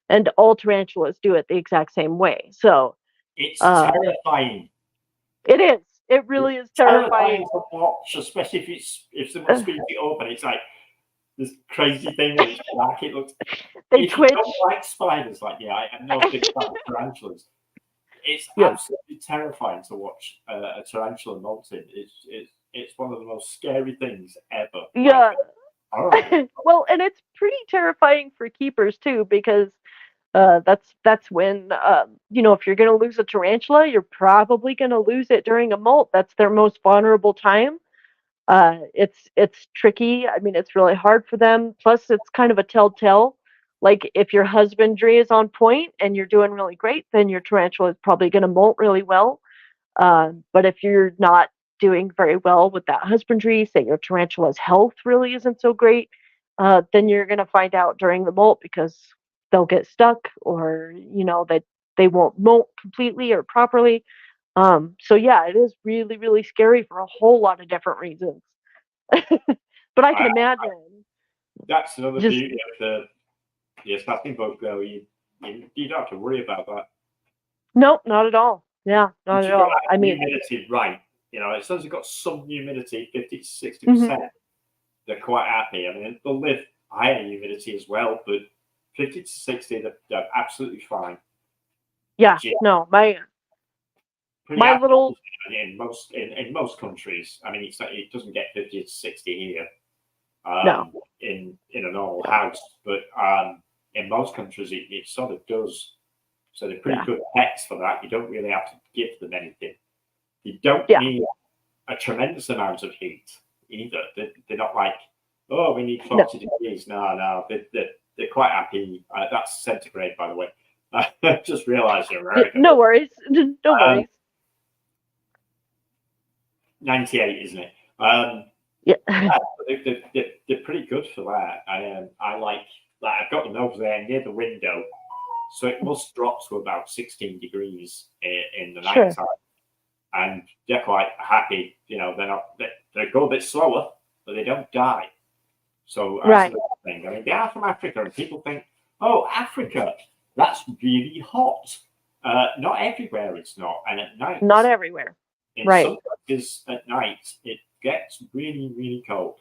And all tarantulas do it the exact same way. So it's terrifying. It is. It really is terrifying to watch, especially if someone speeds it up and it's like this crazy thing that it's black. It looks. They twitch. You don't like spiders, like I'm no big fan of tarantulas. It's absolutely terrifying to watch a tarantula molting. It's one of the most scary things ever. Yeah. Well, and it's pretty terrifying for keepers too, because that's when if you're going to lose a tarantula, you're probably going to lose it during a molt. That's their most vulnerable time. It's tricky. I mean, it's really hard for them. Plus, it's kind of a telltale. Like if your husbandry is on point and you're doing really great, then your tarantula is probably going to molt really well. But if you're not doing very well with that husbandry, say your tarantula's health really isn't so great, then you're going to find out during the molt because they'll get stuck, or that they won't molt completely or properly. So yeah, it is really, really scary for a whole lot of different reasons. But I can imagine. That's another beauty of the assassin bug, though. You don't have to worry about that. Nope, not at all. Yeah, not at all. I mean, humidity, right? As long as you've got some humidity, 50 to 60%, they're quite happy. I mean, they'll live higher humidity as well, but 50 to 60, they're absolutely fine. Yeah, no, my little in most countries. I mean, it doesn't get 50 to 60 here. No. In a normal house, but in most countries it sort of does. So they're pretty good pets for that. You don't really have to give them anything. You don't need a tremendous amount of heat either. They're not like, oh, we need 40 degrees. No, they're quite happy. That's centigrade, by the way. I just realised you're American. No worries. No worries. 98, isn't it? Yeah. They're pretty good for that. I like I've got them over there near the window, so it must drop to about 16 degrees in the night Sure. time, and they're quite happy. They go a bit slower, but they don't die. So that's Right. another thing. I mean, they are from Africa, and people think, oh, Africa, that's really hot. Not everywhere it's not, and at night, Not everywhere. in Right. some places at night, it gets really, really cold.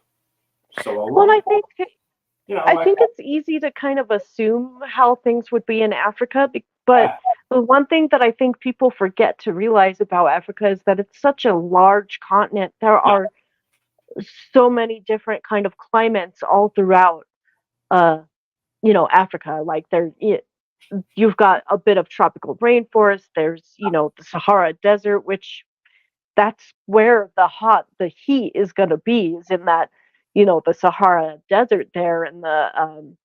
So Well, I think like it's easy to kind of assume how things would be in Africa, but the one thing that I think people forget to realize about Africa is that it's such a large continent. There are so many different kind of climates all throughout, uh, Africa. Like you've got a bit of tropical rainforest. There's, the Sahara Desert, which that's where the heat is going to be, is in that, the Sahara Desert there, and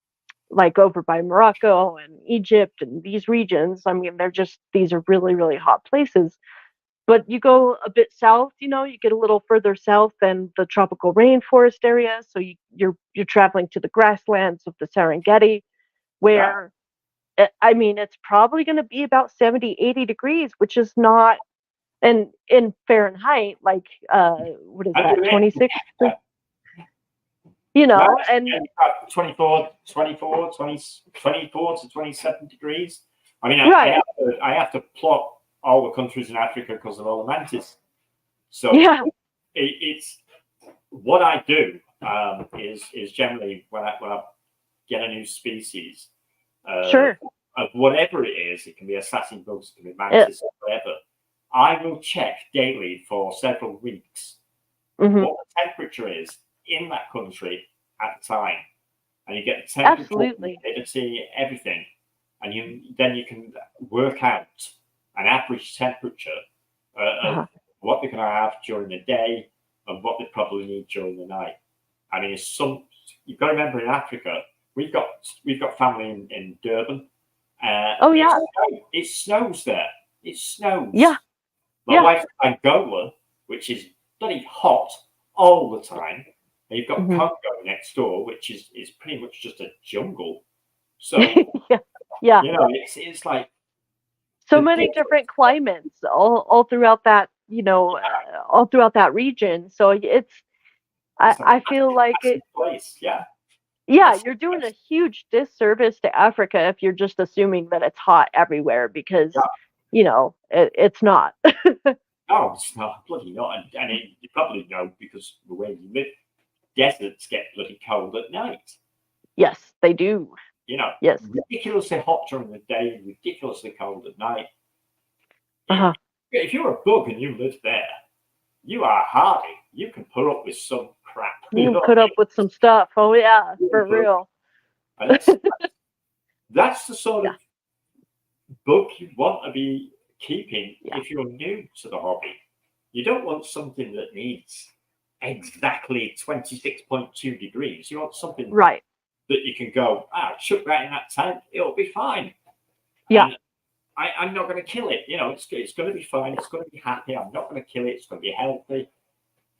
like over by Morocco and Egypt and these regions. I mean, these are really, really hot places. But you go a bit south, you get a little further south than the tropical rainforest area. So you're traveling to the grasslands of the Serengeti, where I mean, it's probably going to be about 70, 80 degrees, which is not, and in Fahrenheit, like, what is that, 26? And 24 to 27 degrees. I mean, right. I have to plot all the countries in Africa because of all the mantis. So it's what I do is generally when I get a new species, Sure, of whatever it is, it can be assassin bugs, it can be mantis, or whatever. I will check daily for several weeks what the temperature is in that country at the time, and you get the temperature, absolutely, humidity, everything, and you can work out an average temperature of what they're going to have during the day and what they probably need during the night. I mean, you've got to remember, in Africa, we've got family in Durban. It snows there. It snows. Yeah. My wife's in Angola, which is bloody hot all the time. And you've got Congo next door, which is pretty much just a jungle. So it's like so many different climates all throughout that, all throughout that region. So I feel like place. Yeah, you're doing a huge disservice to Africa if you're just assuming that it's hot everywhere, because it's not. No, it's not, bloody not. And you probably know, because the way you live, deserts get bloody cold at night. Yes, they do. Yes. Ridiculously hot during the day, ridiculously cold at night. If you're a bug and you live there, you are hardy. You can put up with some crap. You can put up with some stuff. Oh yeah, for real. That's the sort of book you want to be keeping if you're new to the hobby. You don't want something that needs exactly 26.2 degrees. You want something that you can go, chuck that in that tent, it'll be fine. Yeah. And I'm not going to kill it. It's going to be fine. It's going to be happy. I'm not going to kill it. It's going to be healthy.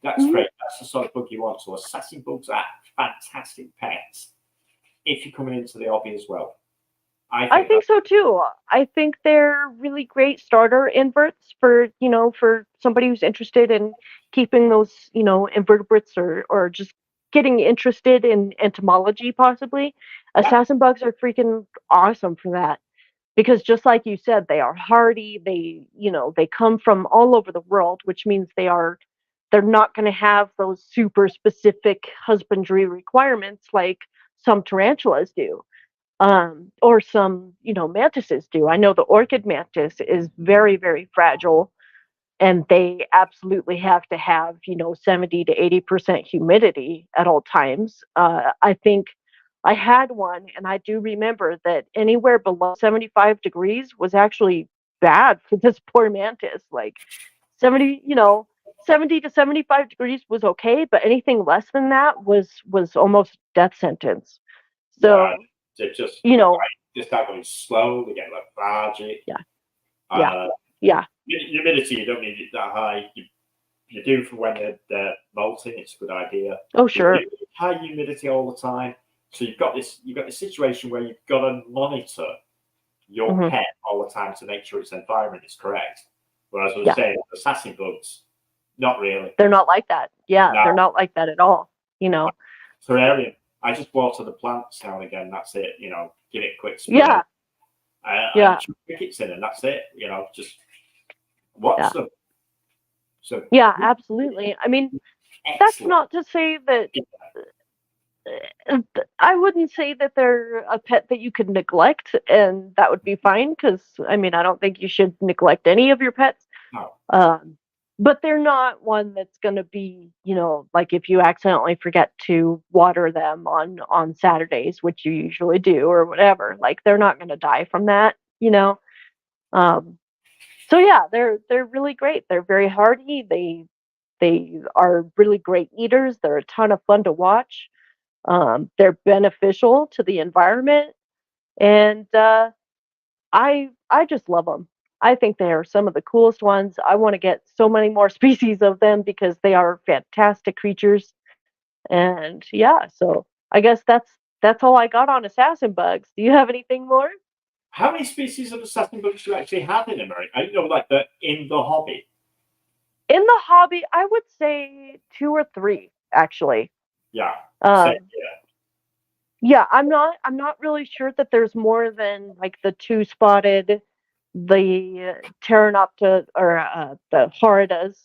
That's great. That's the sort of bug you want. So assassin bugs are fantastic pets if you're coming into the hobby as well. I think so too. I think they're really great starter inverts for somebody who's interested in keeping those, invertebrates, or just getting interested in entomology possibly. Assassin bugs are freaking awesome for that, because just like you said, they are hardy. They come from all over the world, which means they're not going to have those super specific husbandry requirements like some tarantulas do. Or some, mantises do. I know the orchid mantis is very, very fragile, and they absolutely have to have, 70 to 80% humidity at all times. I think I had one, and I do remember that anywhere below 75 degrees was actually bad for this poor mantis. Like 70 to 75 degrees was okay, but anything less than that was almost death sentence. So they're just start going slow. They get lethargic. Yeah. Humidity, you don't need it that high. You do for when they're molting. It's a good idea. Oh, sure. High humidity all the time. So you've got this situation where you've got to monitor your pet all the time to make sure its environment is correct. Whereas I was saying, assassin bugs, not really. They're not like that. Yeah, no. They're not like that at all. Terrarium. I just water the plants now and again. That's it. Give it a quick spray. Yeah. And crickets in, and that's it. Just watch them. So yeah, absolutely. I mean, that's not to say that. I wouldn't say that they're a pet that you could neglect, and that would be fine. Because I mean, I don't think you should neglect any of your pets. No. But they're not one that's going to be, like if you accidentally forget to water them on Saturdays, which you usually do, or whatever. Like they're not going to die from that, So yeah, they're really great. They're very hardy. They are really great eaters. They're a ton of fun to watch. They're beneficial to the environment, and I just love them. I think they are some of the coolest ones. I want to get so many more species of them because they are fantastic creatures. And yeah, so I guess that's all I got on assassin bugs. Do you have anything more? How many species of assassin bugs do you actually have in America? Like in the hobby? In the hobby, I would say 2 or 3, actually. Yeah. Yeah, I'm not really sure that there's more than like the 2-spotted, the Pteranopta or the Horridas,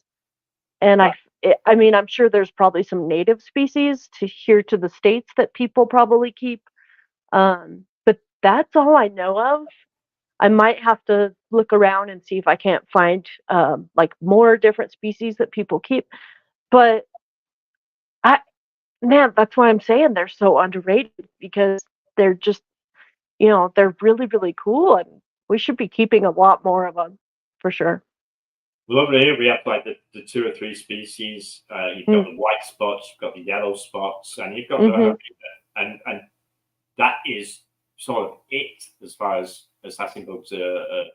and I mean I'm sure there's probably some native species here to the States that people probably keep, but that's all I know of. I might have to look around and see if I can't find like more different species that people keep, but man, that's why I'm saying they're so underrated because they're just, they're really, really cool, and we should be keeping a lot more of them for sure. Well, over here we have like the 2 or 3 species. You've got the white spots, you've got the yellow spots, and you've got the and that is sort of it as far as assassin bugs are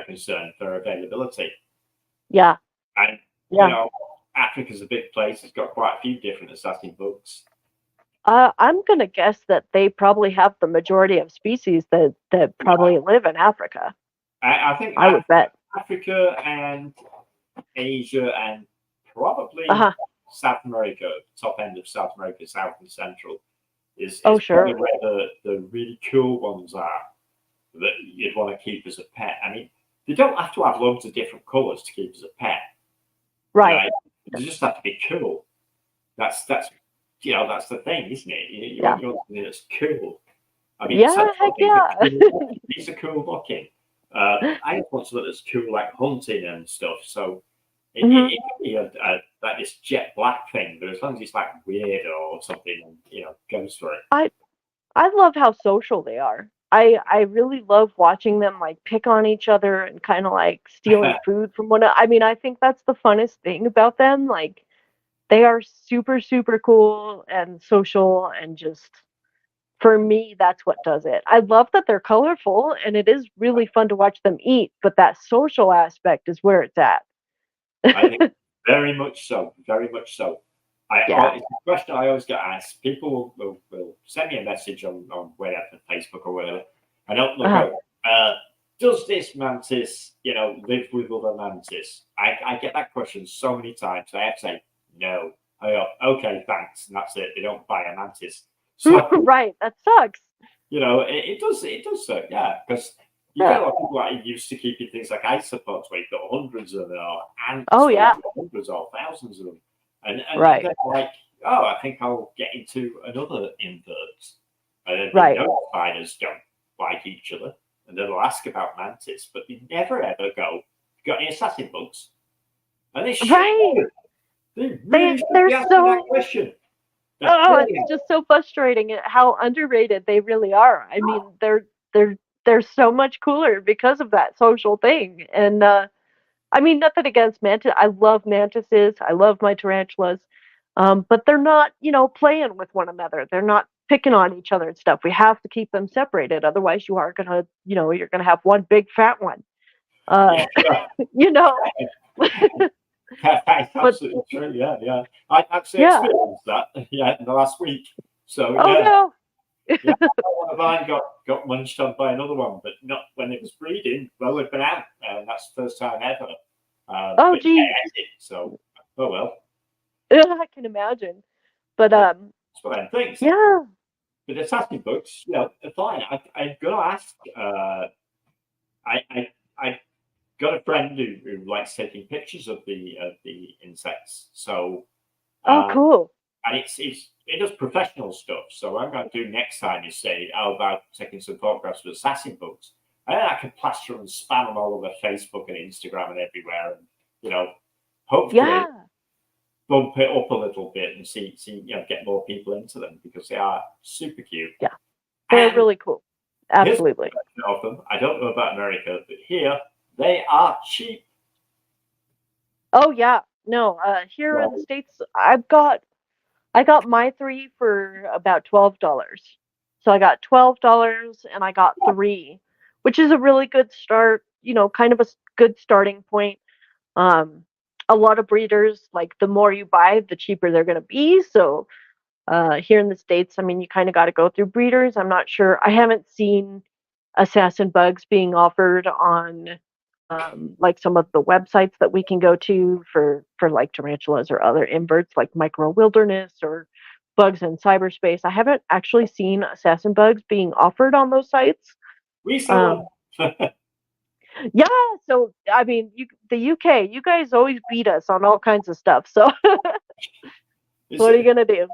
concerned for availability. Yeah. And Africa's a big place. It's got quite a few different assassin bugs. I'm going to guess that they probably have the majority of species that probably live in Africa. I think I would bet. Africa and Asia and probably South America, top end of South America, South and Central, is sure. where the really cool ones are that you'd want to keep as a pet. I mean, they don't have to have loads of different colours to keep as a pet. Right. They just have to be cool. That's the thing, isn't it? You want something that's cool. I mean, heck yeah. These are cool looking. I just want something that's cool, like hunting and stuff. So it can be like this jet black thing, but as long as it's like weird or something, goes for it. I love how social they are. I really love watching them like pick on each other and kind of like stealing food from one. I mean, I think that's the funnest thing about them. Like, they are super, super cool and social, and just, for me, that's what does it. I love that they're colorful, and it is really fun to watch them eat, but that social aspect is where it's at. I think very much so. Very much so. It's a question I always get asked. People will send me a message on whatever, Facebook or whatever. I don't look at, does this mantis, live with other mantis? I get that question so many times. I have to say, no. I go, okay, thanks. And that's it. They don't buy a mantis. So, right, that sucks. It does suck, yeah. Because you get a lot of people that are used to keeping things like isopods where you've got hundreds of them, or ants, hundreds or thousands of them. And they're like, I think I'll get into another invert. And then they know spiders don't like each other. And they'll ask about mantis, but they never ever go, got any assassin bugs? And they should. They're so that question. It's just so frustrating how underrated they really are. I mean, they're so much cooler because of that social thing. And I mean, nothing against mantis. I love mantises. I love my tarantulas. But they're not, playing with one another. They're not picking on each other and stuff. We have to keep them separated. Otherwise, you are gonna, you're gonna have one big fat one. That's But absolutely true. Yeah, yeah. I actually yeah. experienced that. Yeah, in the last week. So Oh yeah, no. yeah. One of mine got munched on by another one, but not when it was breeding. Well, it'd been out, and that's the first time ever. Oh But yeah, geez. I did. So oh well. I can imagine. But That's what I think. yeah. But assassin books, fine. I'm gonna ask. I got a friend who likes taking pictures of the insects. So Oh um, cool. and it does professional stuff. So what I'm going to do next time is say, how about taking some photographs with assassin bugs, and then I can plaster them and spam them all over Facebook and Instagram and everywhere, and hopefully Yeah. bump it up a little bit and see get more people into them because they are super cute. Yeah. They're And really cool. here's Absolutely. of them. I don't know about America, but here they are cheap. Oh yeah. No, here in the So States I got my 3 for about $12. So I got $12 and I got 3, which is a really good start, kind of a good starting point. Um, a lot of breeders, like the more you buy, the cheaper they're going to be. So here in the States, I mean, you kind of got to go through breeders. I'm not sure. I haven't seen assassin bugs being offered on like some of the websites that we can go to for like tarantulas or other inverts like micro wilderness or bugs in cyberspace. I haven't actually seen assassin bugs being offered on those sites. we sell Um, yeah, so I mean, the UK, you guys always beat us on all kinds of stuff. So them. what are you gonna do?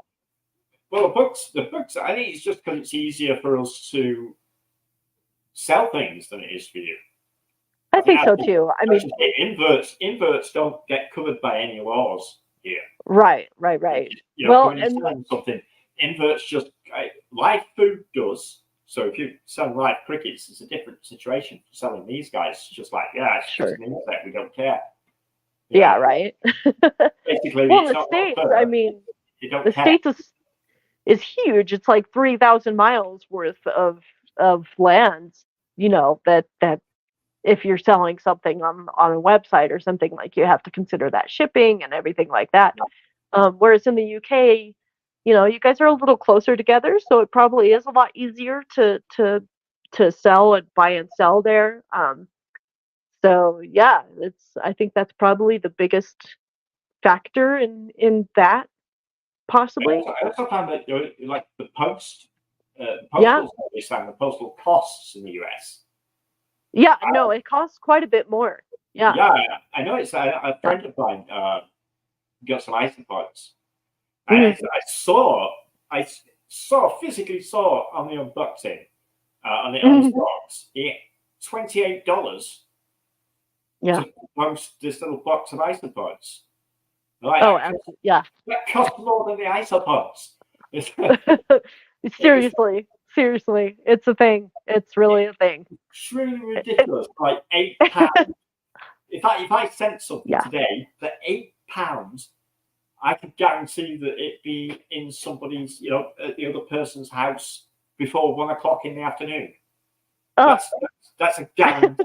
Well, the books. I think it's just because it's easier for us to sell things than it is for you. I I think think so too. I mean, inverts don't get covered by any laws here. right, right, right. So Well, when you're and selling something, inverts just live food does. So if you sell live crickets, it's a different situation. Selling these guys, it's just like it's just sure, an insect. We don't care. yeah, right. Basically, Well, it's the not states. I fair. mean, You don't the care. states is huge. It's like 3,000 miles worth of lands. That if you're selling something on a website or something, like you have to consider that shipping and everything like that. Whereas in the UK, you guys are a little closer together, so it probably is a lot easier to sell and buy and sell there. So yeah, I think that's probably the biggest factor in that possibly. I also found that like the Yeah, postal service and the postal costs in the US. yeah, no, it costs quite a bit more. Yeah, Yeah, I know it's a yeah. friend of mine got some isopods, and Mhm. I physically saw on the unboxing on his Mhm. box, $28 Yeah. to post this little box of isopods. Like Oh, absolutely. Yeah. that cost more than the isopods. It's, it was Seriously, seriously, it's a thing. It's really a thing. truly It, ridiculous. Like £8. If I sent something yeah. today for £8, I could guarantee that it'd be in somebody's, at the other person's house before 1 o'clock in the afternoon. Oh, That's a guarantee,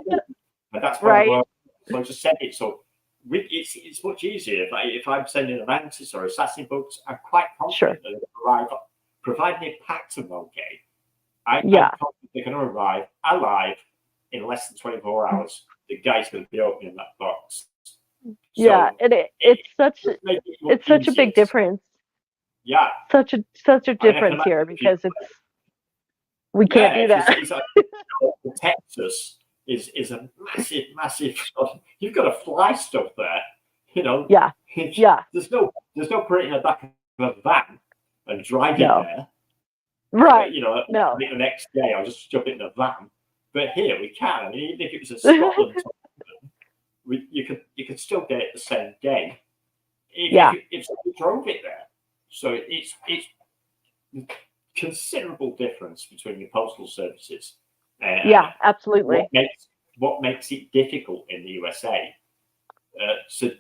and that's why right. so I just send it. So it's much easier if I'm sending a mantis or assassin books. I'm quite Sure. confident that it'll arrive, provided they're packed them okay. I'm Yeah. confident they're going to arrive alive in less than 24 hours. The guy's going to be opening that box. Yeah. So And it it's make it much it's such a easier. big difference. Yeah, Such a I can difference here imagine if you, because we can't do that. it's like Texas is a massive. You've got to fly stuff there. Yeah. Yeah. There's no putting it in the back of a van and driving No. there. Right. I No. think the next day I'll just jump it in a van. But here we can. I mean, even if it was a Scotland, you could still get it the same day Yeah. if somebody drove it there. So it's considerable difference between your postal services and Yeah. Absolutely. what makes it difficult in the USA to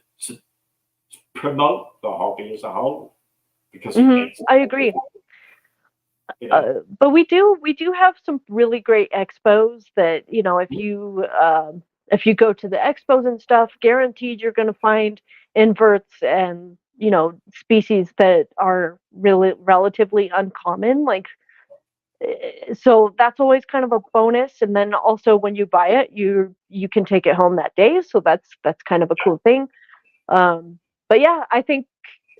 promote the hobby as a whole because it makes I agree. you know But we do have some really great expos that if you if you go to the expos and stuff, guaranteed you're going to find inverts and, species that are really relatively uncommon. Like, so that's always kind of a bonus. And then also when you buy it, you can take it home that day. So that's kind of a cool thing. But yeah, I think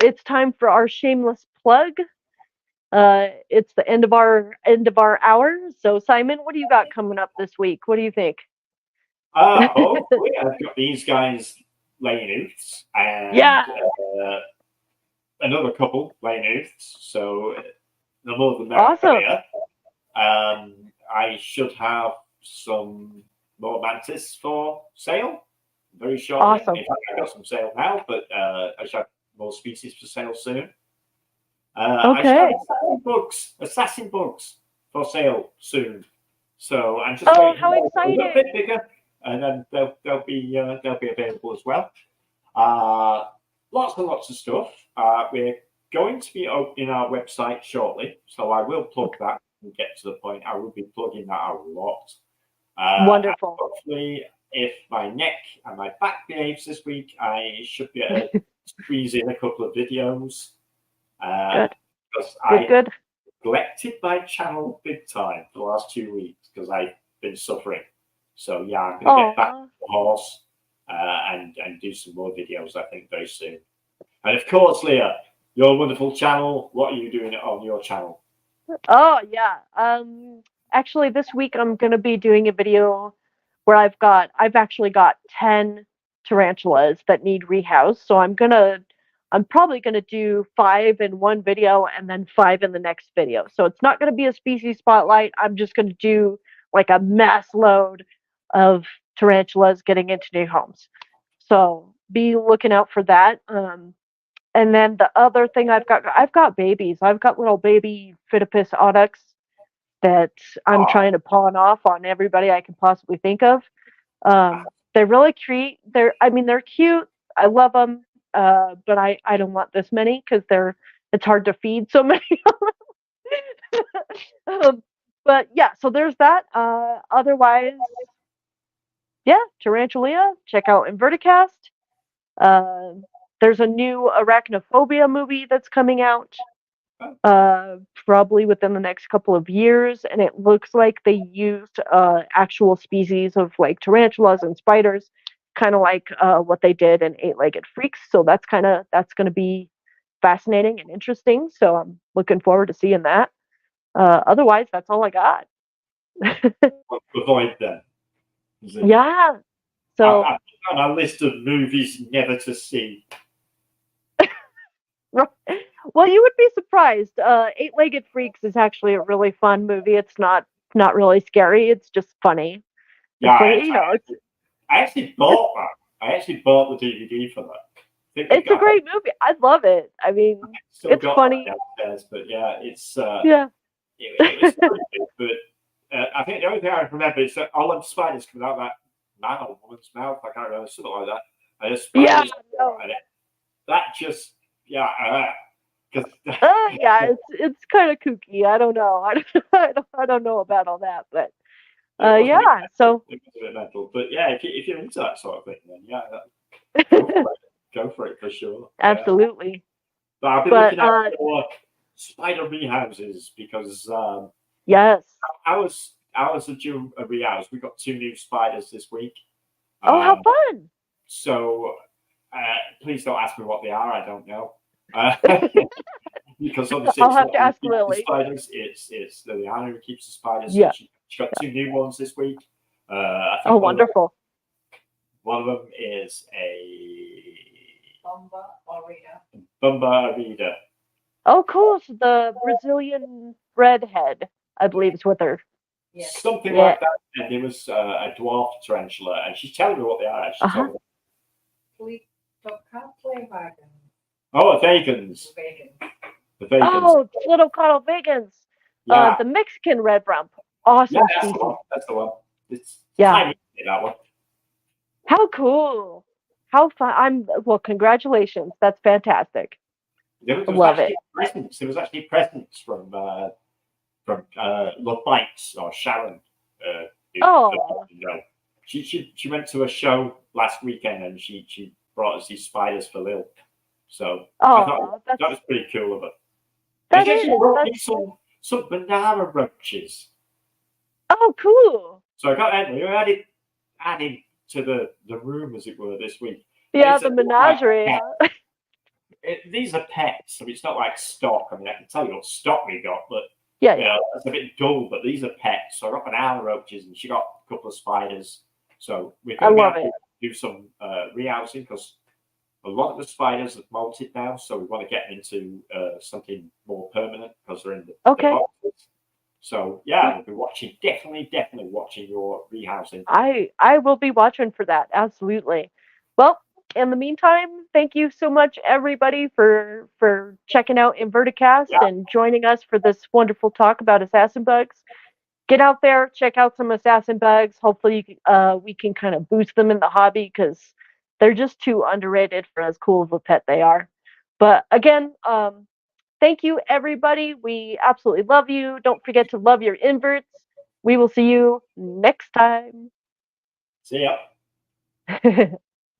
it's time for our shameless plug. It's the end of our hour. So Simon, what do you got coming up this week? What do you think? Hopefully I've got these guys laying oofs and another couple laying oofs. So the more the merrier. Awesome. I should have some more mantis for sale very shortly. Awesome. In fact, I got some sale now, but I should have more species for sale soon. I should have assassin bugs for sale soon. So I'm just waiting how exciting! A bit bigger, and then they'll be available as well. Lots and lots of stuff. We're going to be opening our website shortly, so I will plug that and get to the point. I will be plugging that a lot. Wonderful. Hopefully, if my neck and my back behaves this week, I should be able to squeeze in a couple of videos. Good. Because I Good. neglected my channel big time for the last 2 weeks because I've been suffering. So yeah, I'm going to get back to the horse and do some more videos, I think, very soon. And of course, Leah, your wonderful channel. What are you doing on your channel? Oh yeah. Actually, this week I'm going to be doing a video where I've actually got 10 tarantulas that need rehoused. So I'm probably going to do 5 in one video and then 5 in the next video. So it's not going to be a species spotlight. I'm just going to do like a mass load of tarantulas getting into new homes. So be looking out for that. And then the other thing I've got babies. I've got little baby Phidippus audax that I'm trying to pawn off on everybody I can possibly think of. They're really cute. They're cute. I love them. But I don't want this many because it's hard to feed so many of them. But yeah, so there's that. Otherwise, yeah, Tarantula. Check out Inverticast. There's a new arachnophobia movie that's coming out probably within the next couple of years, and it looks like they used actual species of like tarantulas and spiders, kind of like what they did in Eight-Legged Freaks. So that's going to be fascinating and interesting. So I'm looking forward to seeing that. Otherwise, that's all I got. Avoid them. Yeah. So I've got on a list of movies never to see. Well, you would be surprised. Eight-Legged Freaks is actually a really fun movie. It's not really scary. It's just funny. Yeah, I actually bought that. I actually bought the DVD for that. It's a great movie. I love it. I mean, it's funny. But yeah, it's yeah. It was very good, but I think the only thing I remember is that all them spiders coming out of that man or woman's mouth. I can't remember, something like that. And the spiders that just because it's kind of kooky. I don't know. I don't know about all that, but so it was a bit mental. But yeah, if you're into that sort of thing, then go for it for sure. Absolutely. But I've been looking at more spider rehouses because yes, ours are due a rehouse. We got 2 new spiders this week. Oh, how fun! So please don't ask me what they are. I don't know. Because obviously I'll have to ask Lily. Spiders. It's Liliana who keeps the spiders. Yeah. She got 2 new ones this week. I think wonderful. One of them is a Bumba Arida. Oh, cool. So the Brazilian redhead, I believe, is with her. Yeah. Something like that. And it was a dwarf tarantula, and she's telling me what they are. She's telling me. Oh, vegans. The vegans. Oh, little cuddle vegans. Yeah. The Mexican red rump. Awesome. Yeah, that's the one. It's tiny, that one. How cool. How fun. Congratulations. That's fantastic. Love it. There was actually presents from Love Bites or Sharon. She went to a show last weekend and she brought us these spiders for Lil. So I thought that was pretty cool of her. That and is. she brought me some banana roaches. Oh, cool. So I got that. We added to the room, as it were, this week. Yeah, the menagerie. These are pets, so it's not like stock. I mean, I can tell you what stock we got, but yeah, it's a bit dull. But these are pets. So I got banana roaches, and she got a couple of spiders. So we're going to be able to do some rehousing because a lot of the spiders have molted now. So we want to get them into something more permanent because they're in the boxes. So yeah, we'll be watching. Definitely watching your rehousing. I will be watching for that. Absolutely. Well, in the meantime, thank you so much, everybody, for checking out Inverticast and joining us for this wonderful talk about assassin bugs. Get out there, check out some assassin bugs. Hopefully, we can kind of boost them in the hobby because they're just too underrated for as cool of a pet they are. But again, thank you, everybody. We absolutely love you. Don't forget to love your inverts. We will see you next time. See ya.